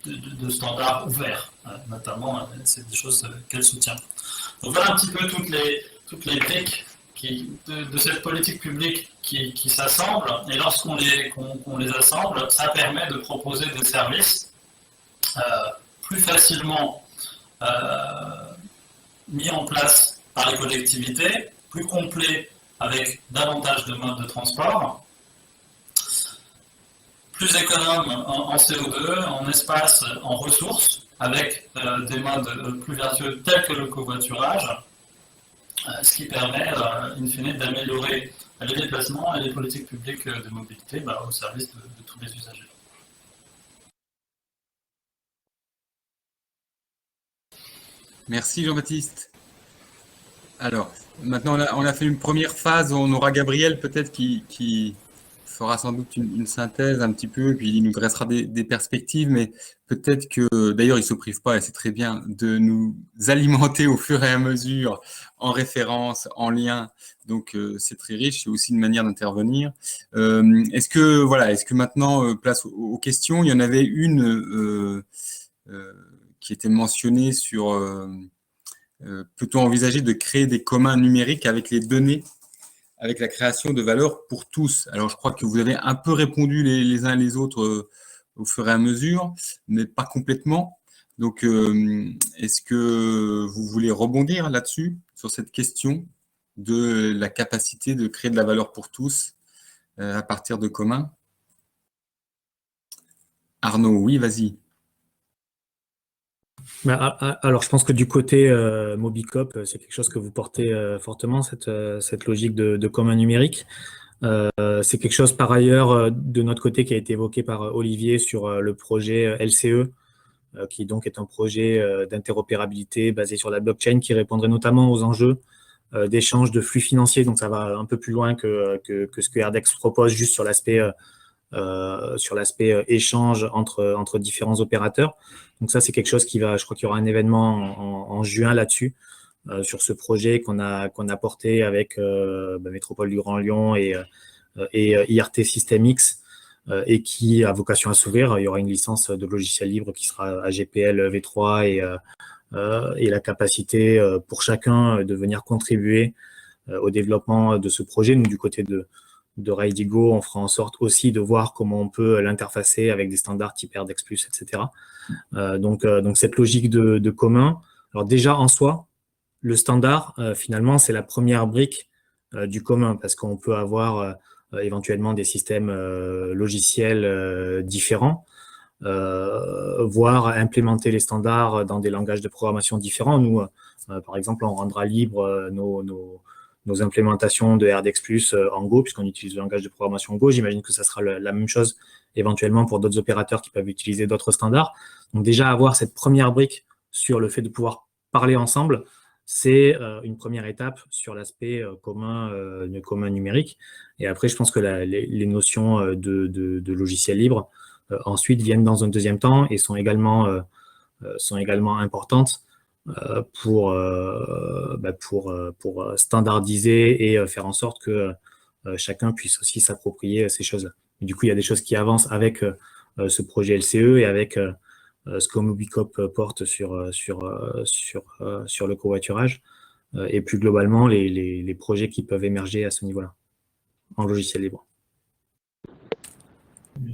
de standards ouverts, notamment, c'est des choses qu'elle soutient. Donc voilà un petit peu toutes les briques de cette politique publique qui s'assemblent, et lorsqu'on les assemble, ça permet de proposer des services plus facilement mis en place par les collectivités, plus complets avec davantage de modes de transport, plus économes en CO2, en espace, en ressources, avec des modes plus vertueux tels que le covoiturage, ce qui permet, in fine, d'améliorer les déplacements et les politiques publiques de mobilité au service de tous les usagers. Merci Jean-Baptiste. Alors, maintenant on a fait une première phase, on aura Gabriel peut-être qui fera sans doute une synthèse un petit peu, et puis il nous dressera des perspectives, mais peut-être que, d'ailleurs il ne se prive pas, et c'est très bien, de nous alimenter au fur et à mesure en référence, en lien, donc c'est très riche, c'est aussi une manière d'intervenir. Est-ce que maintenant, place aux questions, il y en avait une qui était mentionnée sur peut-on envisager de créer des communs numériques avec les données, avec la création de valeur pour tous? Alors, je crois que vous avez un peu répondu les uns et les autres au fur et à mesure, mais pas complètement. Donc, est-ce que vous voulez rebondir là-dessus, sur cette question de la capacité de créer de la valeur pour tous à partir de communs? Arnaud, oui, vas-y. Alors, je pense que du côté Mobicop, c'est quelque chose que vous portez fortement, cette logique de commun numérique. C'est quelque chose, par ailleurs, de notre côté, qui a été évoqué par Olivier sur le projet LCE, qui donc est un projet d'interopérabilité basé sur la blockchain, qui répondrait notamment aux enjeux d'échange de flux financiers. Donc, ça va un peu plus loin que ce que Airdex propose, juste sur l'aspect échange entre différents opérateurs. Donc ça, c'est quelque chose je crois qu'il y aura un événement en juin là-dessus, sur ce projet qu'on a porté avec Métropole du Grand Lyon et IRT System X, et qui a vocation à s'ouvrir. Il y aura une licence de logiciel libre qui sera AGPL V3 et la capacité pour chacun de venir contribuer au développement de ce projet. Nous, du côté de Raidigo, on fera en sorte aussi de voir comment on peut l'interfacer avec des standards type Airdex+, etc. Donc cette logique de commun. Alors déjà, en soi, le standard, finalement, c'est la première brique du commun, parce qu'on peut avoir éventuellement des systèmes logiciels différents, voire implémenter les standards dans des langages de programmation différents. Nous, par exemple, on rendra libre nos implémentations de Airdex+ en Go, puisqu'on utilise le langage de programmation Go. J'imagine que ça sera la même chose éventuellement pour d'autres opérateurs qui peuvent utiliser d'autres standards. Donc déjà, avoir cette première brique sur le fait de pouvoir parler ensemble, c'est une première étape sur l'aspect commun numérique. Et après, je pense que les notions de logiciel libre ensuite viennent dans un deuxième temps et sont également importantes pour standardiser et faire en sorte que chacun puisse aussi s'approprier ces choses-là. Du coup, il y a des choses qui avancent avec ce projet LCE et avec ce que Mobicop porte sur le covoiturage, et plus globalement les projets qui peuvent émerger à ce niveau-là, en logiciel libre.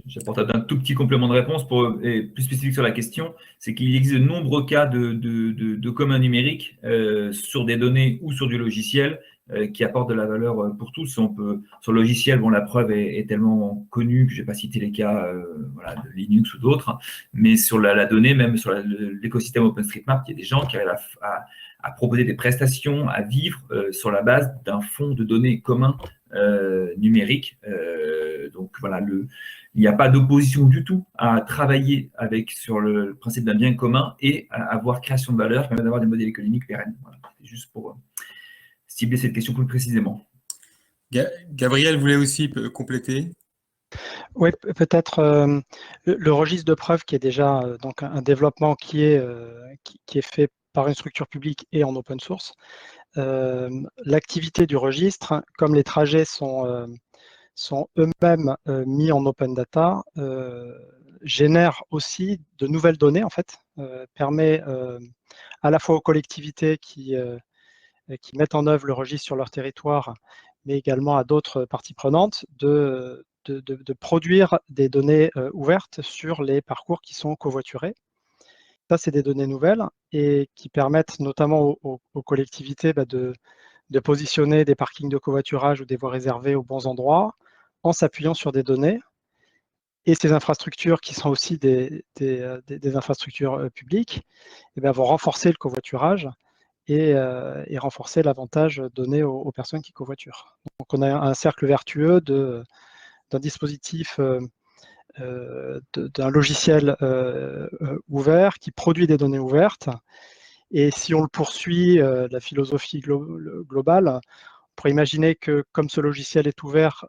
J'apporte un tout petit complément de réponse et plus spécifique sur la question, c'est qu'il existe de nombreux cas de communs numériques sur des données ou sur du logiciel qui apportent de la valeur pour tous. Sur le logiciel, bon, la preuve est tellement connue que je ne vais pas citer les cas voilà, de Linux ou d'autres, mais sur la donnée, même sur l'écosystème OpenStreetMap, il y a des gens qui arrivent à proposer des prestations, à vivre sur la base d'un fonds de données commun numérique. Donc voilà, il n'y a pas d'opposition du tout à travailler sur le principe d'un bien commun et à avoir création de valeur, permet d'avoir des modèles économiques pérennes. Voilà. C'est juste pour cibler cette question plus précisément. Gabriel voulait aussi compléter. Oui, peut-être le registre de preuves qui est déjà donc un développement qui est fait par une structure publique et en open source. L'activité du registre, comme les trajets sont eux-mêmes mis en open data, génère aussi de nouvelles données, en fait, permet à la fois aux collectivités qui mettent en œuvre le registre sur leur territoire, mais également à d'autres parties prenantes, de produire des données ouvertes sur les parcours qui sont covoiturés. Ça, c'est des données nouvelles et qui permettent notamment aux collectivités de positionner des parkings de covoiturage ou des voies réservées aux bons endroits en s'appuyant sur des données. Et ces infrastructures, qui sont aussi des infrastructures publiques, vont renforcer le covoiturage et renforcer l'avantage donné aux personnes qui covoiturent. Donc, on a un cercle vertueux d'un dispositif, d'un logiciel ouvert qui produit des données ouvertes. Et si on le poursuit, la philosophie globale, on pourrait imaginer que comme ce logiciel est ouvert,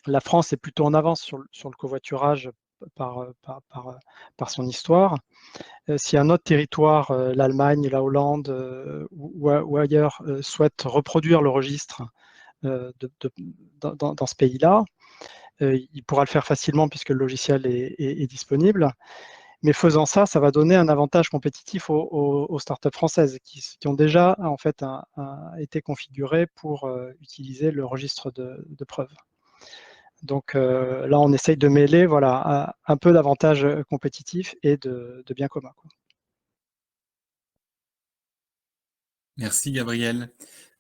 la France est plutôt en avance sur le covoiturage par son histoire. Si un autre territoire, l'Allemagne, la Hollande ou ailleurs, souhaite reproduire le registre dans ce pays-là, il pourra le faire facilement puisque le logiciel est disponible. Mais faisant ça, ça va donner un avantage compétitif aux startups françaises qui ont déjà en fait été configurées pour utiliser le registre de preuves. Donc là, on essaye de mêler voilà, un peu d'avantages compétitifs et de bien commun. Merci Gabriel.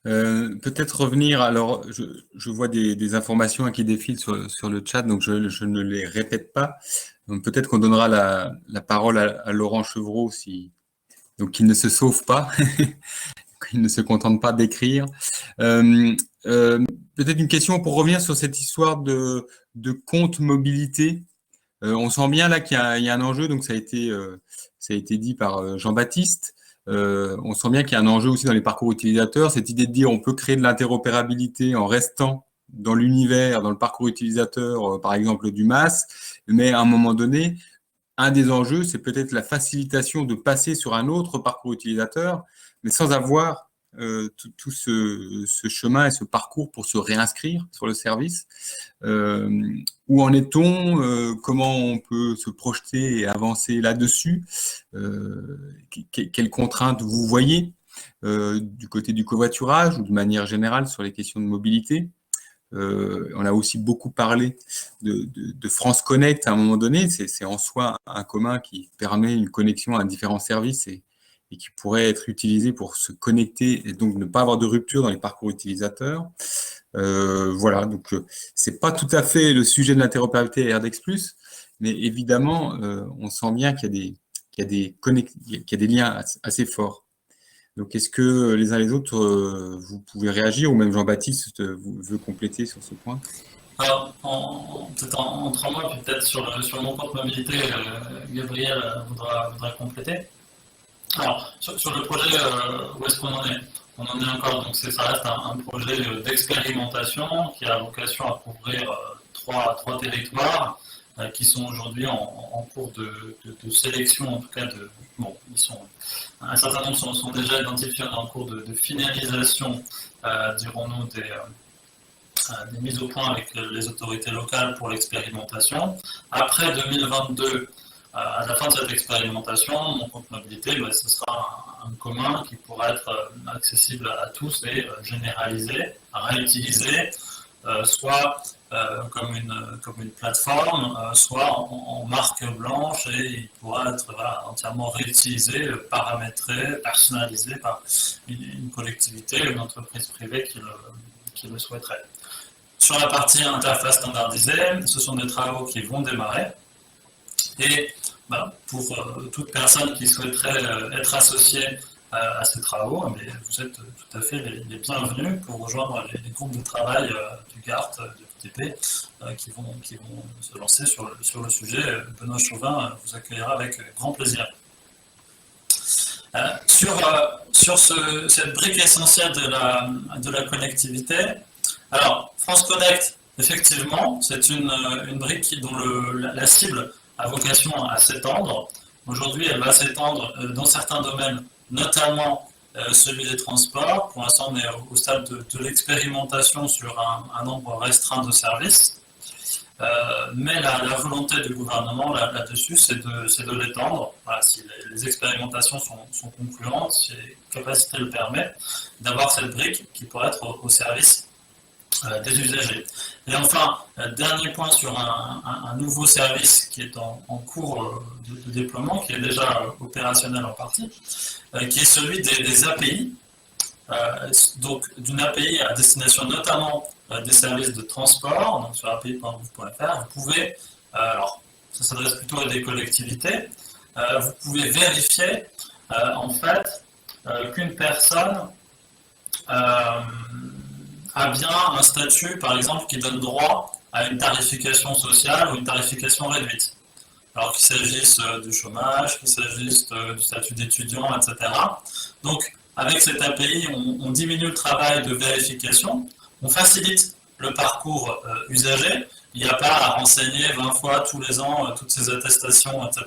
Peut-être revenir, alors je vois des informations qui défilent sur le chat, donc je ne les répète pas. Donc peut-être qu'on donnera la parole à Laurent Chevreau, donc il ne se sauve pas, il ne se contente pas d'écrire. Peut-être une question pour revenir sur cette histoire de compte mobilité. On sent bien là qu'il y a un enjeu, donc ça a été dit par Jean-Baptiste. On sent bien qu'il y a un enjeu aussi dans les parcours utilisateurs, cette idée de dire on peut créer de l'interopérabilité en restant dans l'univers, dans le parcours utilisateur, par exemple du MAS, mais à un moment donné, un des enjeux, c'est peut-être la facilitation de passer sur un autre parcours utilisateur, mais sans avoir tout ce chemin et ce parcours pour se réinscrire sur le service. Où en est-on? Comment on peut se projeter et avancer là-dessus? Quelles contraintes vous voyez du côté du covoiturage ou de manière générale sur les questions de mobilité? On a aussi beaucoup parlé de France Connect à un moment donné. C'est en soi un commun qui permet une connexion à différents services et qui pourrait être utilisé pour se connecter et donc ne pas avoir de rupture dans les parcours utilisateurs. Voilà, donc c'est pas tout à fait le sujet de l'interopérabilité RDX+, mais évidemment, on sent bien qu'il y a des liens assez forts. Donc, est-ce que les uns les autres, vous pouvez réagir, ou même Jean-Baptiste veut compléter sur ce point? Alors, peut-être en 3 mois, puis peut-être sur mon compte mobilité, Gabriel voudra compléter. Alors, sur le projet, où est-ce qu'on en est? On en est encore, donc ça reste un projet d'expérimentation qui a vocation à couvrir 3 territoires qui sont aujourd'hui en cours de sélection, en tout cas un certain nombre sont déjà identifiés en cours de finalisation, dirons-nous, des mises au point avec les autorités locales pour l'expérimentation. Après 2022, à la fin de cette expérimentation, mon compte mobilité, ce sera un commun qui pourra être accessible à tous et généralisé, réutilisé, soit comme une plateforme, soit en marque blanche, et il pourra être entièrement réutilisé, paramétré, personnalisé par une collectivité ou une entreprise privée qui le souhaiterait. Sur la partie interface standardisée, ce sont des travaux qui vont démarrer. Et pour toute personne qui souhaiterait être associée à ces travaux, vous êtes tout à fait les bienvenus pour rejoindre les groupes de travail du GART, de l'UTP, qui vont se lancer sur le sujet. Benoît Chauvin vous accueillera avec grand plaisir. Sur cette brique essentielle de la connectivité, alors France Connect, effectivement, c'est une brique dont la cible a vocation à s'étendre. Aujourd'hui, elle va s'étendre dans certains domaines, notamment celui des transports. Pour l'instant, on est au stade de l'expérimentation sur un nombre restreint de services. Mais la volonté du gouvernement là-dessus, c'est de l'étendre. Voilà, si les expérimentations sont concluantes, si les capacités le permettent, d'avoir cette brique qui pourrait être au service des usagers. Et enfin, dernier point sur un nouveau service qui est en cours de déploiement, qui est déjà opérationnel en partie, qui est celui des API. Donc d'une API à destination notamment des services de transport. Donc sur api.gouv.fr, vous pouvez, alors ça s'adresse plutôt à des collectivités, vous pouvez vérifier en fait qu'une personne a bien un statut, par exemple, qui donne droit à une tarification sociale ou une tarification réduite. Alors qu'il s'agisse du chômage, qu'il s'agisse du statut d'étudiant, etc. Donc, avec cette API, on diminue le travail de vérification, on facilite le parcours usager, il n'y a pas à renseigner 20 fois tous les ans toutes ces attestations, etc.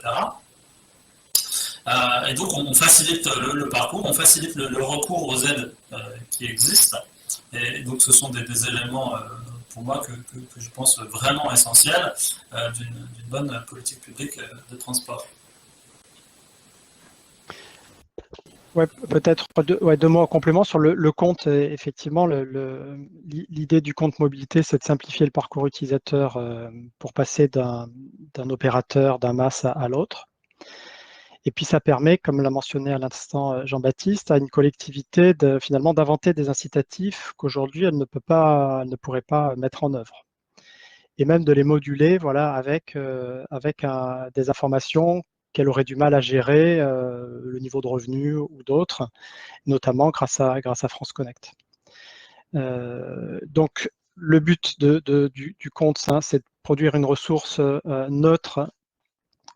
Et donc, on facilite le parcours, on facilite le recours aux aides qui existent. Et donc, ce sont des éléments, pour moi, que je pense vraiment essentiels d'une bonne politique publique de transport. Ouais, peut-être deux mots en complément sur le compte. Effectivement, l'idée du compte mobilité, c'est de simplifier le parcours utilisateur pour passer d'un opérateur, d'un MAS à l'autre. Et puis, ça permet, comme l'a mentionné à l'instant Jean-Baptiste, à une collectivité finalement d'inventer des incitatifs qu'aujourd'hui, elle ne pourrait pas mettre en œuvre. Et même de les moduler, voilà, avec des informations qu'elle aurait du mal à gérer, le niveau de revenu ou d'autres, notamment grâce à France Connect. Donc, le but du compte, c'est de produire une ressource neutre,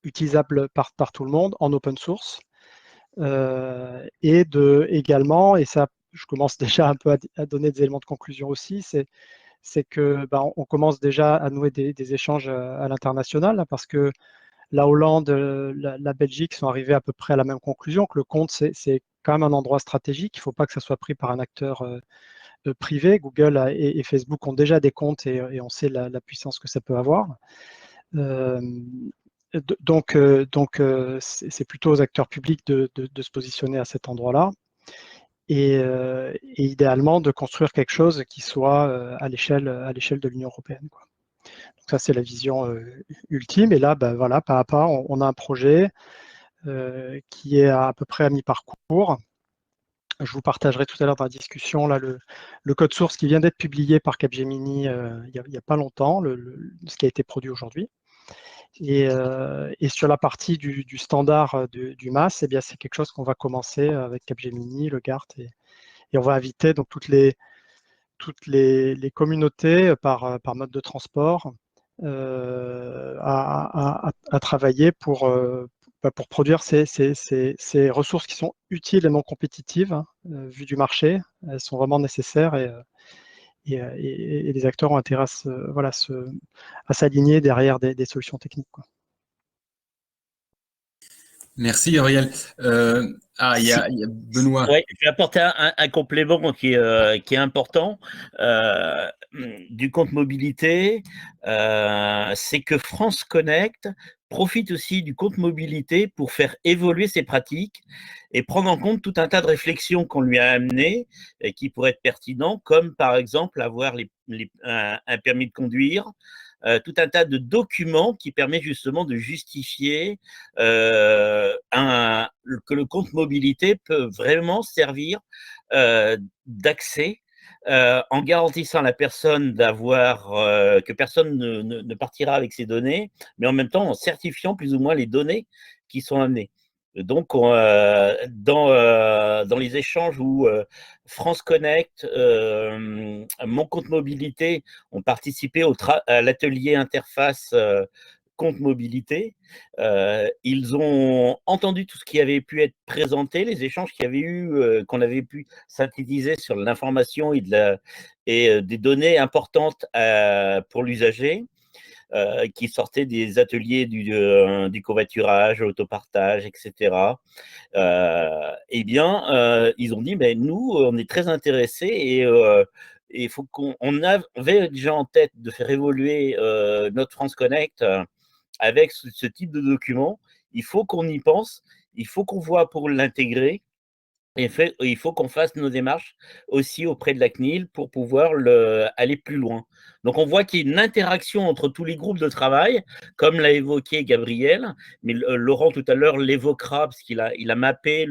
utilisable par tout le monde, en open source, et également, et ça, je commence déjà un peu à donner des éléments de conclusion aussi, c'est que on commence déjà à nouer des échanges à l'international, parce que la Hollande, la Belgique sont arrivés à peu près à la même conclusion, que le compte, c'est quand même un endroit stratégique. Il ne faut pas que ça soit pris par un acteur privé. Google et Facebook ont déjà des comptes et on sait la puissance que ça peut avoir. Donc c'est plutôt aux acteurs publics de se positionner à cet endroit-là. Et idéalement, de construire quelque chose qui soit à l'échelle de l'Union européenne, quoi. Donc ça, c'est la vision ultime. Et là, voilà, pas à pas, on a un projet qui est à peu près à mi-parcours. Je vous partagerai tout à l'heure dans la discussion là, le code source qui vient d'être publié par Capgemini il n'y a pas longtemps, ce qui a été produit aujourd'hui. Et sur la partie du standard du MAS, eh bien, c'est quelque chose qu'on va commencer avec Capgemini, le GART, et on va inviter donc toutes les communautés par mode de transport à travailler pour produire ces ressources qui sont utiles et non compétitives, hein, vu du marché. Elles sont vraiment nécessaires et les acteurs ont intérêt à s'aligner derrière des solutions techniques, quoi. Merci Gabriel. Il y a Benoît. Ouais, je vais apporter un complément qui est important du compte mobilité, c'est que France Connect profite aussi du compte mobilité pour faire évoluer ses pratiques et prendre en compte tout un tas de réflexions qu'on lui a amenées et qui pourraient être pertinents, comme par exemple avoir un permis de conduire, tout un tas de documents qui permettent justement de justifier que le compte mobilité peut vraiment servir d'accès en garantissant à la personne que personne ne partira avec ses données, mais en même temps en certifiant plus ou moins les données qui sont amenées. Donc, dans les échanges où France Connect, Mon Compte Mobilité ont participé à l'atelier interface compte mobilité, ils ont entendu tout ce qui avait pu être présenté, les échanges qu'il y avait eu, qu'on avait pu synthétiser sur l'information et des données importantes pour l'usager. Qui sortaient des ateliers du covoiturage, autopartage, etc. Eh bien, ils ont dit, mais nous, on est très intéressés et il faut qu'on avait déjà en tête de faire évoluer notre France Connect avec ce type de document. Il faut qu'on y pense, il faut qu'on voit pour l'intégrer. Et il faut qu'on fasse nos démarches aussi auprès de la CNIL pour pouvoir aller plus loin. Donc, on voit qu'il y a une interaction entre tous les groupes de travail, comme l'a évoqué Gabriel, mais Laurent tout à l'heure l'évoquera parce qu'il a mappé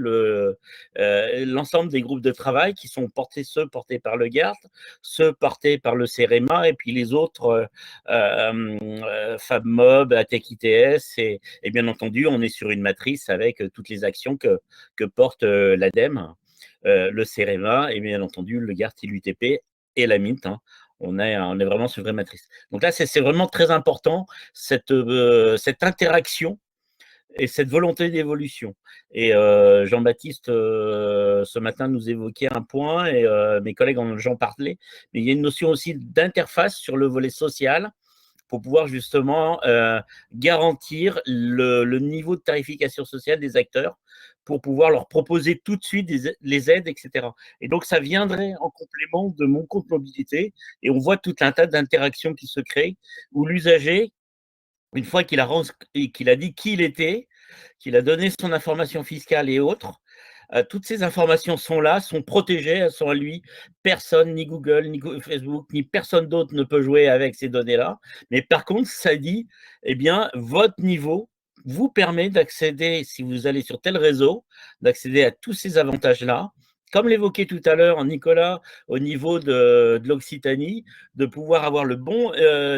l'ensemble des groupes de travail qui sont ceux portés par le GART, ceux portés par le CEREMA et puis les autres FabMob, ATEC ITS et bien entendu, on est sur une matrice avec toutes les actions que porte l'ADEME. Le CEREMA et bien entendu le GART et l'UTP et la MINT. Hein. On est vraiment sur une vraie matrice. Donc là, c'est vraiment très important, cette interaction et cette volonté d'évolution. Et Jean-Baptiste, ce matin, nous évoquait un point, et mes collègues j'en parlaient, mais il y a une notion aussi d'interface sur le volet social pour pouvoir justement garantir le niveau de tarification sociale des acteurs pour pouvoir leur proposer tout de suite les aides, etc. Et donc, ça viendrait en complément de mon compte mobilité et on voit tout un tas d'interactions qui se créent où l'usager, une fois qu'il a dit qui il était, qu'il a donné son information fiscale et autres, toutes ces informations sont là, sont protégées, elles sont à lui. Personne, ni Google, ni Facebook, ni personne d'autre ne peut jouer avec ces données-là. Mais par contre, ça dit, eh bien, votre niveau vous permet d'accéder, si vous allez sur tel réseau, d'accéder à tous ces avantages-là. Comme l'évoquait tout à l'heure Nicolas, au niveau de l'Occitanie, de pouvoir avoir le bon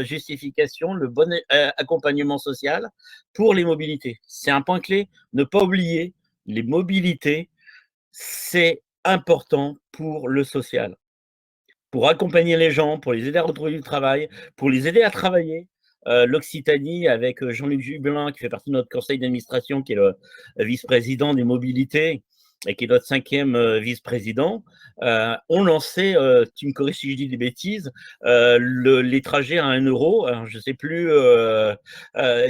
justification, le bon accompagnement social pour les mobilités. C'est un point clé, ne pas oublier les mobilités, c'est important pour le social, pour accompagner les gens, pour les aider à retrouver du travail, pour les aider à travailler. L'Occitanie, avec Jean-Luc Jubelin, qui fait partie de notre conseil d'administration, qui est le vice-président des mobilités, et qui est notre 5e vice-président, ont lancé, tu me corriges si je dis des bêtises, les trajets à 1 euro. Alors, je ne sais plus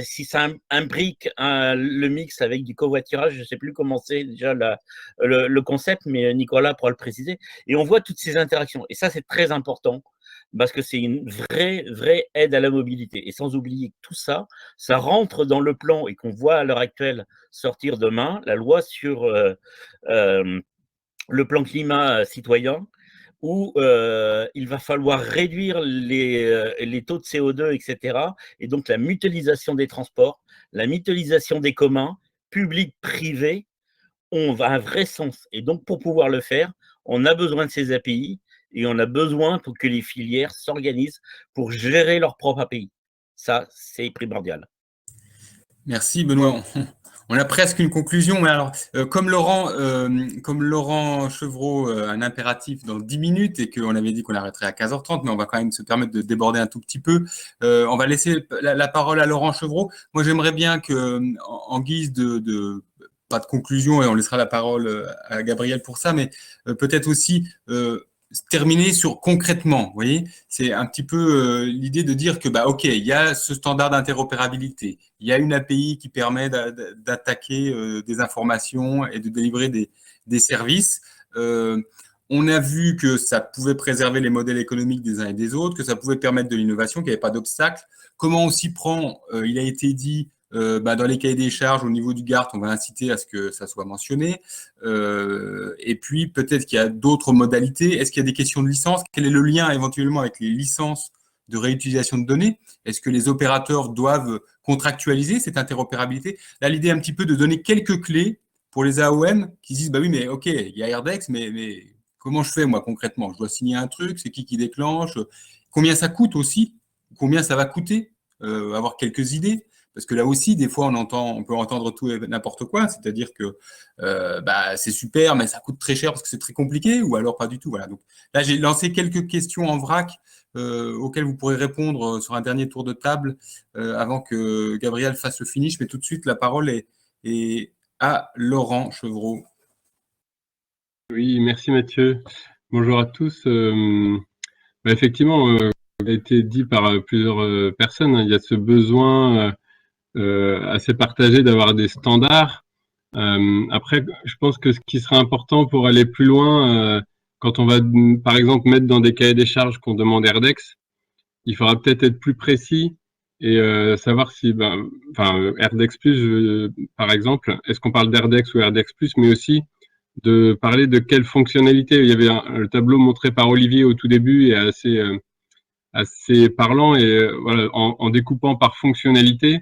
si ça imbrique le mix avec du covoiturage, je ne sais plus comment c'est déjà le concept, mais Nicolas pourra le préciser. Et on voit toutes ces interactions. Et ça, c'est très important parce que c'est une vraie aide à la mobilité. Et sans oublier que tout ça, ça rentre dans le plan et qu'on voit à l'heure actuelle sortir demain, la loi sur le plan climat citoyen, où il va falloir réduire les taux de CO2, etc. Et donc la mutualisation des transports, la mutualisation des communs, public, privé, ont un vrai sens. Et donc pour pouvoir le faire, on a besoin de ces API et on a besoin pour que les filières s'organisent pour gérer leur propre API. Ça, c'est primordial. Merci Benoît. On a presque une conclusion, mais alors, comme Laurent Chevreau a un impératif dans 10 minutes et qu'on avait dit qu'on arrêterait à 15h30, mais on va quand même se permettre de déborder un tout petit peu, on va laisser la parole à Laurent Chevreau. Moi, j'aimerais bien que, en guise pas de conclusion, et on laissera la parole à Gabriel pour ça, mais peut-être aussi terminer sur concrètement, vous voyez, c'est un petit peu l'idée de dire que ok, il y a ce standard d'interopérabilité, il y a une API qui permet d'attaquer des informations et de délivrer des services. On a vu que ça pouvait préserver les modèles économiques des uns et des autres, que ça pouvait permettre de l'innovation, qu'il n'y avait pas d'obstacle. Comment on s'y prend, il a été dit, dans les cahiers des charges, au niveau du GART, on va inciter à ce que ça soit mentionné. Et puis, peut-être qu'il y a d'autres modalités. Est-ce qu'il y a des questions de licence? Quel est le lien éventuellement avec les licences de réutilisation de données? Est-ce que les opérateurs doivent contractualiser cette interopérabilité? Là, l'idée est un petit peu de donner quelques clés pour les AOM qui disent, bah oui, mais OK, il y a Airdex, mais comment je fais, moi, concrètement? Je dois signer un truc, c'est qui déclenche? Combien ça coûte aussi? Combien ça va coûter? Avoir quelques idées. Parce que là aussi, des fois, on peut entendre tout et n'importe quoi, c'est-à-dire que c'est super, mais ça coûte très cher parce que c'est très compliqué, ou alors pas du tout. Voilà. Donc là, j'ai lancé quelques questions en vrac auxquelles vous pourrez répondre sur un dernier tour de table avant que Gabriel fasse le finish. Mais tout de suite, la parole est à Laurent Chevreau. Oui, merci Mathieu. Bonjour à tous. Effectivement, a été dit par plusieurs personnes, hein, il y a ce besoin assez partagé d'avoir des standards. Après, je pense que ce qui sera important pour aller plus loin, quand on va, par exemple, mettre dans des cahiers des charges qu'on demande Airdex, il faudra peut-être être plus précis et savoir si, Airdex Plus, par exemple, est-ce qu'on parle d'Airdex ou Airdex Plus, mais aussi de parler de quelle fonctionnalité. Il y avait le tableau montré par Olivier au tout début et assez parlant, et voilà, en découpant par fonctionnalité,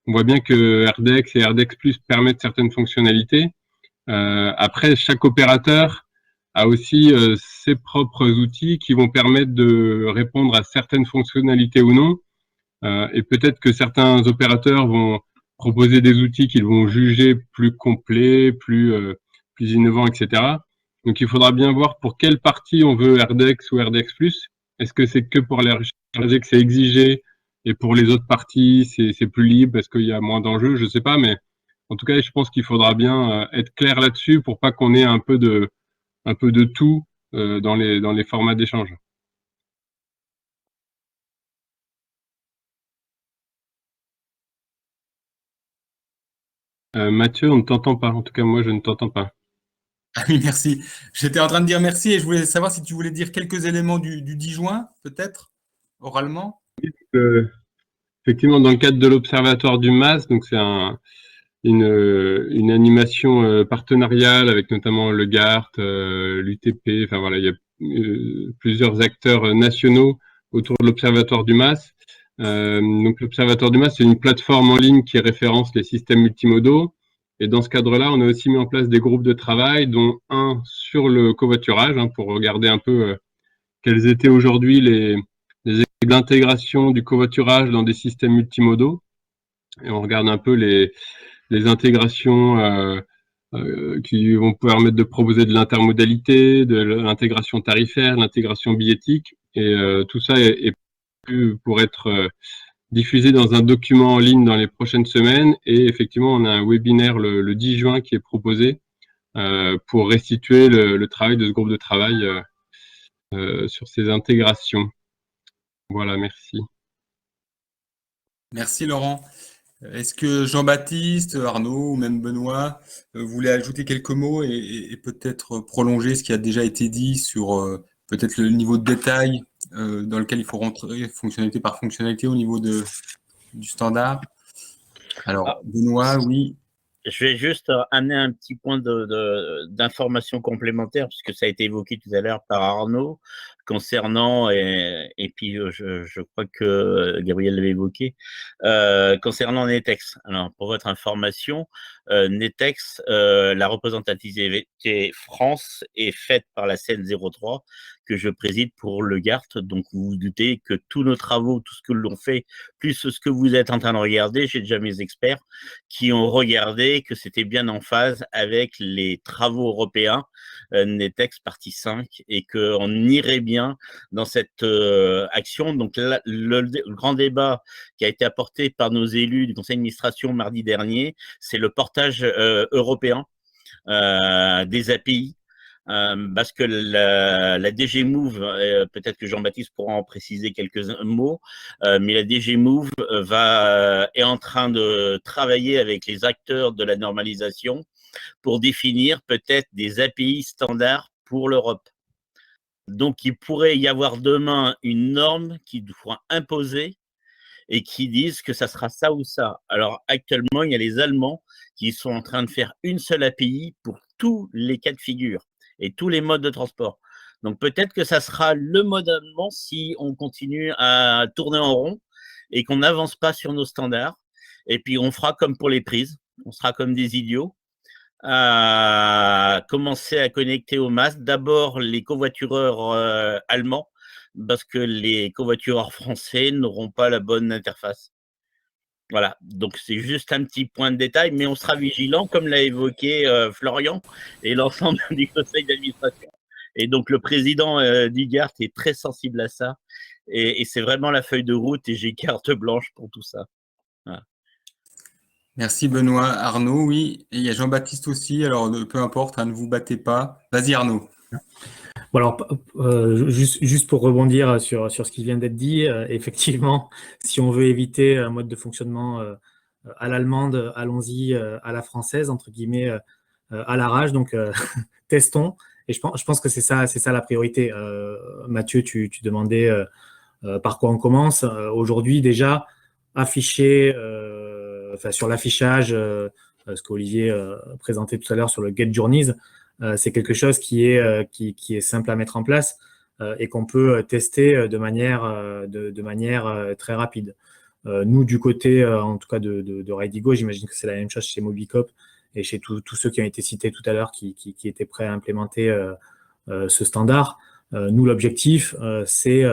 on voit bien que Airdex et Airdex Plus permettent certaines fonctionnalités. Après, chaque opérateur a aussi ses propres outils qui vont permettre de répondre à certaines fonctionnalités ou non. Et peut-être que certains opérateurs vont proposer des outils qu'ils vont juger plus complets, plus innovants, etc. Donc, il faudra bien voir pour quelle partie on veut Airdex ou Airdex Plus. Est-ce que c'est que pour les recharger que c'est exigé, et pour les autres parties, c'est plus libre parce qu'il y a moins d'enjeux? Je sais pas, mais en tout cas, je pense qu'il faudra bien être clair là-dessus pour pas qu'on ait un peu de tout dans les formats d'échange. Mathieu, on ne t'entend pas. En tout cas, moi, je ne t'entends pas. Ah oui, merci. J'étais en train de dire merci et je voulais savoir si tu voulais dire quelques éléments du 10 juin, peut-être, oralement. Effectivement, dans le cadre de l'Observatoire du MAS, donc c'est une animation partenariale avec notamment le GART, l'UTP, enfin voilà, il y a plusieurs acteurs nationaux autour de l'Observatoire du MAS. Donc l'Observatoire du MAS, c'est une plateforme en ligne qui référence les systèmes multimodaux. Et dans ce cadre-là, on a aussi mis en place des groupes de travail, dont un sur le covoiturage, hein, pour regarder un peu quelles étaient aujourd'hui les l'intégration du covoiturage dans des systèmes multimodaux. Et on regarde un peu les intégrations qui vont permettre de proposer de l'intermodalité, de l'intégration tarifaire, l'intégration billettique. Et tout ça est pour être diffusé dans un document en ligne dans les prochaines semaines. Et effectivement, on a un webinaire le 10 juin qui est proposé pour restituer le travail de ce groupe de travail sur ces intégrations. Voilà, merci. Merci Laurent. Est-ce que Jean-Baptiste, Arnaud ou même Benoît voulaient ajouter quelques mots et peut-être prolonger ce qui a déjà été dit sur peut-être le niveau de détail dans lequel il faut rentrer fonctionnalité par fonctionnalité au niveau du standard? Alors, Benoît, oui. Je vais juste amener un petit point d'information complémentaire, puisque ça a été évoqué tout à l'heure par Arnaud, concernant, et puis je crois que Gabriel l'avait évoqué, concernant Netex. Alors, pour votre information, Netex, la représentativité France est faite par la CN03, que je préside pour le GART. Donc, vous vous doutez que tous nos travaux, tout ce que l'on fait, plus ce que vous êtes en train de regarder, j'ai déjà mes experts qui ont regardé que c'était bien en phase avec les travaux européens, Netex partie 5, et qu'on irait bien dans cette action. Donc, là, le grand débat qui a été apporté par nos élus du conseil d'administration mardi dernier, c'est le portage européen des API. Parce que la DG Move, peut-être que Jean-Baptiste pourra en préciser quelques mots, mais la DG Move est en train de travailler avec les acteurs de la normalisation pour définir peut-être des API standards pour l'Europe. Donc, il pourrait y avoir demain une norme qui doit imposer et qui disent que ça sera ça ou ça. Alors actuellement, il y a les Allemands qui sont en train de faire une seule API pour tous les cas de figure et tous les modes de transport. Donc peut-être que ça sera le mode allemand si on continue à tourner en rond et qu'on n'avance pas sur nos standards. Et puis on fera comme pour les prises, on sera comme des idiots à commencer à connecter au MAS d'abord les covoitureurs allemands, parce que les covoitureurs français n'auront pas la bonne interface. Voilà, donc c'est juste un petit point de détail, mais on sera vigilant, comme l'a évoqué Florian et l'ensemble du conseil d'administration. Et donc le président d'IGART est très sensible à ça, et c'est vraiment la feuille de route, et j'ai carte blanche pour tout ça. Voilà. Merci Benoît. Arnaud, oui. Et il y a Jean-Baptiste aussi, alors peu importe, ne vous battez pas. Vas-y Arnaud. Bon alors, juste pour rebondir sur ce qui vient d'être dit, effectivement, si on veut éviter un mode de fonctionnement à l'allemande, allons-y à la française, entre guillemets, à la rage. Donc, testons. Et je pense que c'est ça la priorité. Mathieu, tu demandais par quoi on commence. Aujourd'hui, déjà, afficher, sur l'affichage, ce qu'Olivier présentait tout à l'heure sur le Get Journeys, c'est quelque chose qui est simple à mettre en place et qu'on peut tester de manière très rapide. Nous, du côté, en tout cas de Ridigo, j'imagine que c'est la même chose chez Mobicop et chez tous ceux qui ont été cités tout à l'heure qui étaient prêts à implémenter ce standard. Nous, l'objectif, c'est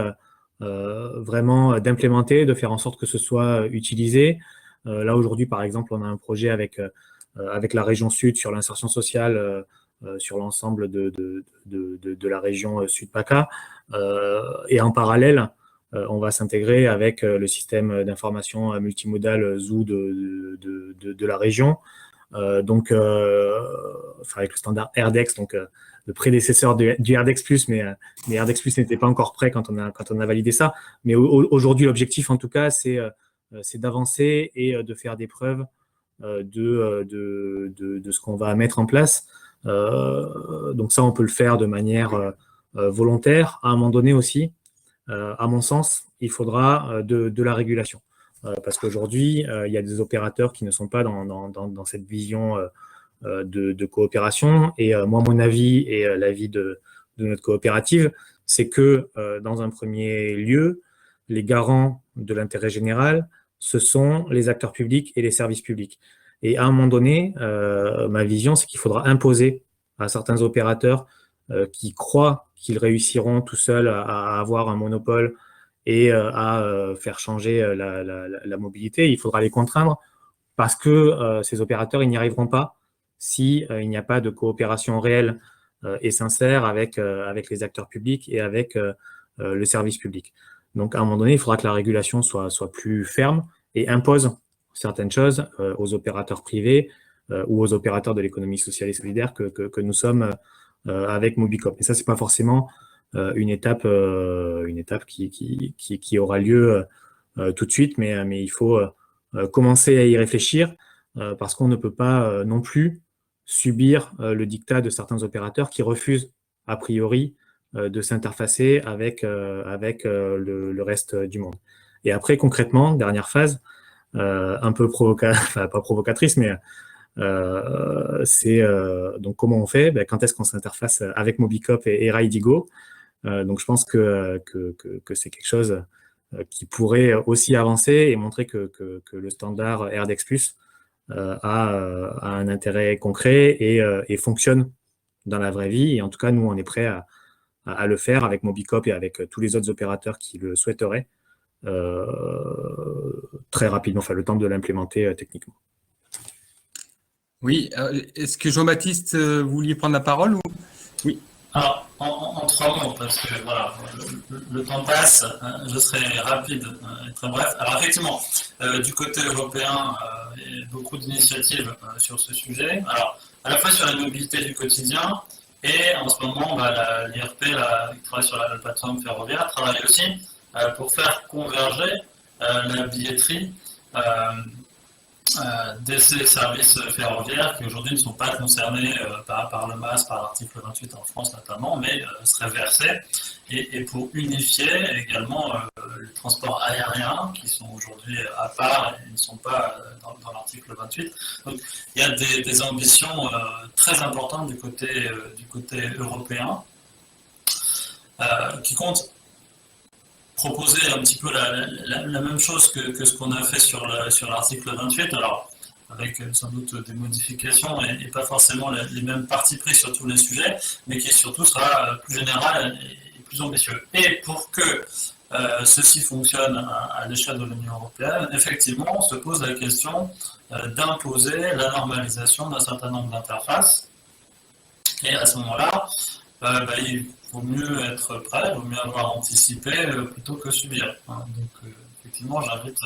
vraiment d'implémenter, de faire en sorte que ce soit utilisé. Là, aujourd'hui, par exemple, on a un projet avec la région Sud sur l'insertion sociale sur l'ensemble de la région Sud-PACA. Et en parallèle, on va s'intégrer avec le système d'information multimodal ZOO de la région. Donc, avec le standard RDEX, donc le prédécesseur du RDEX+, mais RDEX+ n'était pas encore prêt quand on a validé ça. Mais aujourd'hui, l'objectif, en tout cas, c'est d'avancer et de faire des preuves de ce qu'on va mettre en place. Donc ça, on peut le faire de manière volontaire. À un moment donné aussi, à mon sens, il faudra de la régulation. Parce qu'aujourd'hui, il y a des opérateurs qui ne sont pas dans cette vision de coopération. Et moi, mon avis et l'avis de notre coopérative, c'est que dans un premier lieu, les garants de l'intérêt général, ce sont les acteurs publics et les services publics. Et à un moment donné, ma vision, c'est qu'il faudra imposer à certains opérateurs qui croient qu'ils réussiront tout seuls à avoir un monopole et à faire changer la mobilité. Il faudra les contraindre parce que ces opérateurs, ils n'y arriveront pas si il n'y a pas de coopération réelle et sincère avec les acteurs publics et avec le service public. Donc, à un moment donné, il faudra que la régulation soit plus ferme et impose certaines choses aux opérateurs privés ou aux opérateurs de l'économie sociale et solidaire que nous sommes avec Mobicop. Et ça, c'est pas forcément une étape qui aura lieu tout de suite, mais il faut commencer à y réfléchir parce qu'on ne peut pas non plus subir le diktat de certains opérateurs qui refusent a priori de s'interfacer avec le reste du monde. Et après, concrètement, dernière phase, un peu pas provocatrice, mais c'est donc comment on fait, quand est-ce qu'on s'interface avec Mobicop et Ridigo. Donc je pense que c'est quelque chose qui pourrait aussi avancer et montrer que le standard RDEX+ a un intérêt concret et fonctionne dans la vraie vie. Et en tout cas, nous, on est prêts à le faire avec Mobicop et avec tous les autres opérateurs qui le souhaiteraient très rapidement, enfin le temps de l'implémenter techniquement. Oui, est-ce que Jean-Baptiste, vous vouliez prendre la parole ou... Oui. Alors, en 3 mots, parce que voilà, le temps passe, je serai rapide et très bref. Alors effectivement, du côté européen, il y a beaucoup d'initiatives sur ce sujet. Alors, à la fois sur la mobilité du quotidien, et en ce moment, l'IRP, qui travaille sur la plateforme ferroviaire, travaille aussi pour faire converger la billetterie de ces services ferroviaires qui aujourd'hui ne sont pas concernés par le MAS, par l'article 28 en France notamment, mais seraient versés, et pour unifier également les transports aériens qui sont aujourd'hui à part et ne sont pas dans l'article 28. Donc il y a des ambitions très importantes du côté européen qui comptent proposer un petit peu la même chose que ce qu'on a fait sur l'article 28, alors avec sans doute des modifications et pas forcément les mêmes partis pris sur tous les sujets, mais qui surtout sera plus général et plus ambitieux. Et pour que ceci fonctionne à l'échelle de l'Union européenne, effectivement, on se pose la question d'imposer la normalisation d'un certain nombre d'interfaces. Et à ce moment-là, il vaut mieux être prêt, il vaut mieux avoir anticipé plutôt que subir. Donc, effectivement, j'invite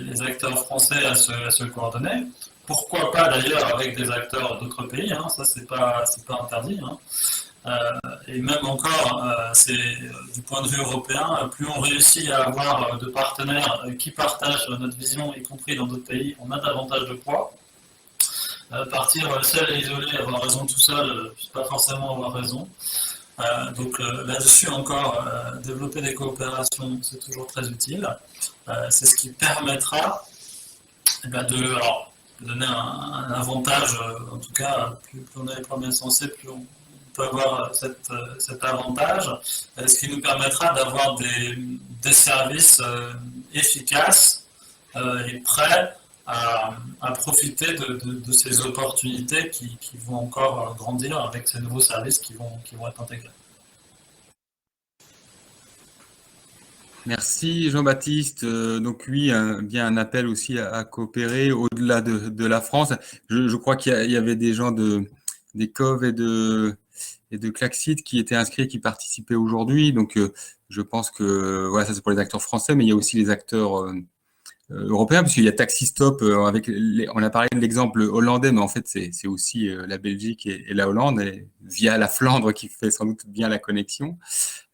les acteurs français à se coordonner. Pourquoi pas d'ailleurs avec des acteurs d'autres pays, ça c'est pas interdit. Et même encore, c'est du point de vue européen, plus on réussit à avoir de partenaires qui partagent notre vision, y compris dans d'autres pays, on a davantage de poids. Partir seul et isolé, avoir raison tout seul, c'est pas forcément avoir raison. Donc là-dessus encore, développer des coopérations, c'est toujours très utile. C'est ce qui permettra de donner un avantage, en tout cas, plus on est les premiers censés, plus on peut avoir cet avantage, ce qui nous permettra d'avoir des services efficaces et prêts à profiter de ces opportunités qui vont encore grandir avec ces nouveaux services qui vont être intégrés. Merci Jean-Baptiste. Donc oui, bien un appel aussi à coopérer au-delà de la France. Je crois qu'il y avait des gens des COV et de Klaxit qui étaient inscrits, qui participaient aujourd'hui. Donc je pense que voilà, ça c'est pour les acteurs français, mais il y a aussi les acteurs européen, puisqu'il y a Taxi Stop, on a parlé de l'exemple hollandais, mais en fait, c'est aussi la Belgique et la Hollande, et via la Flandre qui fait sans doute bien la connexion.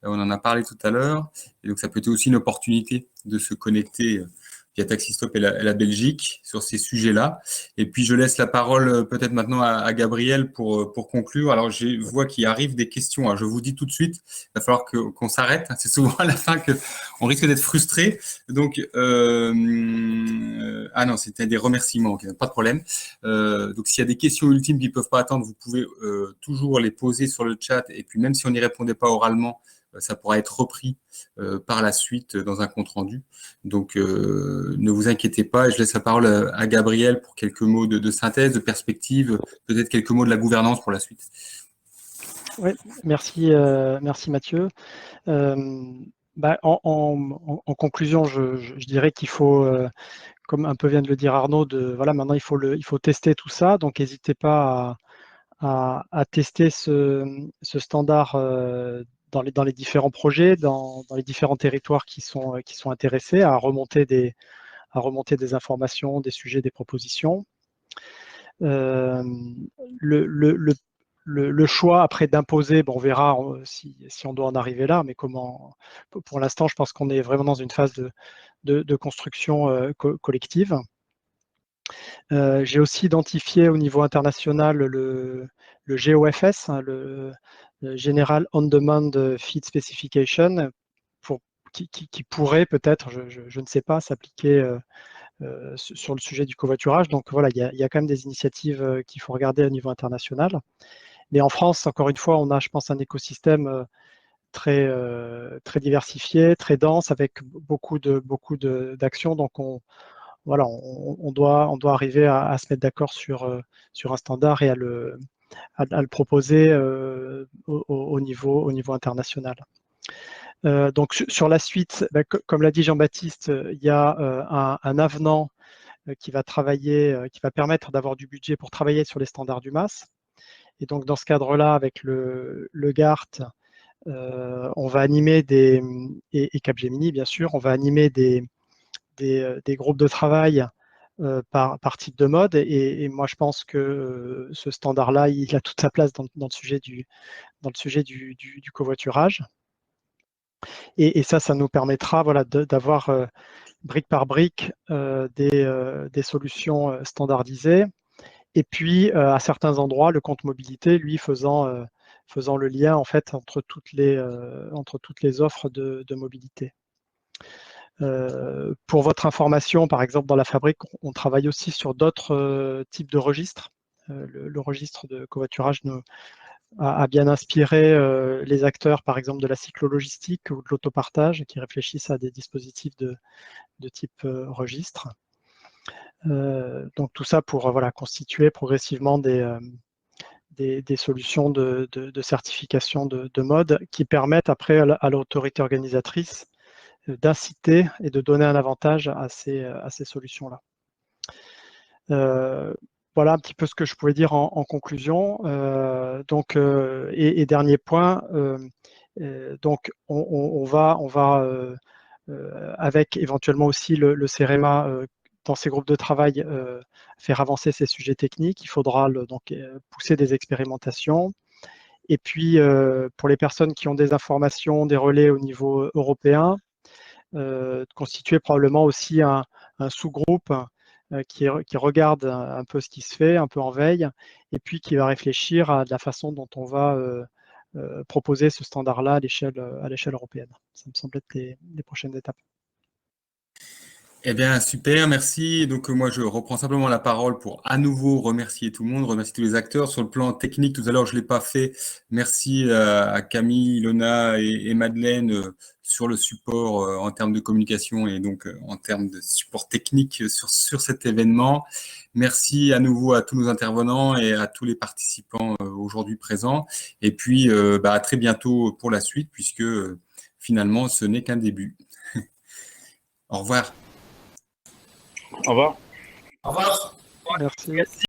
On en a parlé tout à l'heure, et donc ça peut être aussi une opportunité de se connecter via Taxi Stop et la Belgique sur ces sujets-là. Et puis, je laisse la parole peut-être maintenant à Gabriel pour conclure. Alors, je vois qu'il arrive des questions. Alors, je vous dis tout de suite, il va falloir qu'on s'arrête. C'est souvent à la fin qu'on risque d'être frustré. Donc, ah non, c'était des remerciements. Okay, pas de problème. Donc, s'il y a des questions ultimes qui ne peuvent pas attendre, vous pouvez toujours les poser sur le chat. Et puis, même si on n'y répondait pas oralement, ça pourra être repris par la suite dans un compte-rendu. Donc, ne vous inquiétez pas. Et je laisse la parole à Gabriel pour quelques mots de synthèse, de perspective, peut-être quelques mots de la gouvernance pour la suite. Oui, merci Mathieu. En conclusion, je dirais qu'il faut, comme un peu vient de le dire Arnaud, maintenant il faut tester tout ça. Donc, n'hésitez pas à tester ce standard dans les différents projets, dans les différents territoires qui sont intéressés, à remonter des informations, des sujets, des propositions. Le choix après d'imposer, on verra si on doit en arriver là, mais comment. Pour l'instant, je pense qu'on est vraiment dans une phase de construction collective. J'ai aussi identifié au niveau international le GOFS, le General On-Demand Feed Specification, qui pourrait peut-être, je ne sais pas, s'appliquer sur le sujet du covoiturage. Donc voilà, il y a quand même des initiatives qu'il faut regarder au niveau international. Mais en France, encore une fois, on a, je pense, un écosystème très diversifié, très dense, avec beaucoup d'actions. Donc on doit arriver à se mettre d'accord sur un standard et à le proposer au niveau international. Donc sur la suite, comme l'a dit Jean-Baptiste, il y a un avenant qui va permettre d'avoir du budget pour travailler sur les standards du MAS. Et donc dans ce cadre-là, avec le GART, on va animer et Capgemini bien sûr, on va animer des groupes de travail par type de mode. Et moi, je pense que ce standard-là, il a toute sa place dans le sujet du covoiturage. Et ça nous permettra voilà, d'avoir brique par brique des solutions standardisées. Et puis, à certains endroits, le compte mobilité, lui, faisant le lien en fait entre toutes les offres de mobilité. Pour votre information, par exemple, dans la fabrique, on travaille aussi sur d'autres types de registres. Le registre de covoiturage a bien inspiré les acteurs, par exemple, de la cyclologistique ou de l'autopartage, qui réfléchissent à des dispositifs de type registre. Donc tout ça pour voilà, constituer progressivement des solutions de certification de mode qui permettent après à l'autorité organisatrice d'inciter et de donner un avantage à ces solutions-là. Voilà un petit peu ce que je pouvais dire en conclusion. Et dernier point, donc on va avec éventuellement aussi le CEREMA dans ces groupes de travail faire avancer ces sujets techniques. Il faudra donc pousser des expérimentations. Et puis, pour les personnes qui ont des informations, des relais au niveau européen, constituer probablement aussi un sous-groupe qui regarde un peu ce qui se fait, un peu en veille, et puis qui va réfléchir à la façon dont on va proposer ce standard-là à l'échelle européenne. Ça me semble être les prochaines étapes. Eh bien, super, merci. Donc, moi, je reprends simplement la parole pour à nouveau remercier tout le monde, remercier tous les acteurs. Sur le plan technique, tout à l'heure, je ne l'ai pas fait. Merci à Camille, Ilona et Madeleine sur le support en termes de communication et donc en termes de support technique sur cet événement. Merci à nouveau à tous nos intervenants et à tous les participants aujourd'hui présents. Et puis, à très bientôt pour la suite, puisque finalement, ce n'est qu'un début. Au revoir. Au revoir. Au revoir. Merci.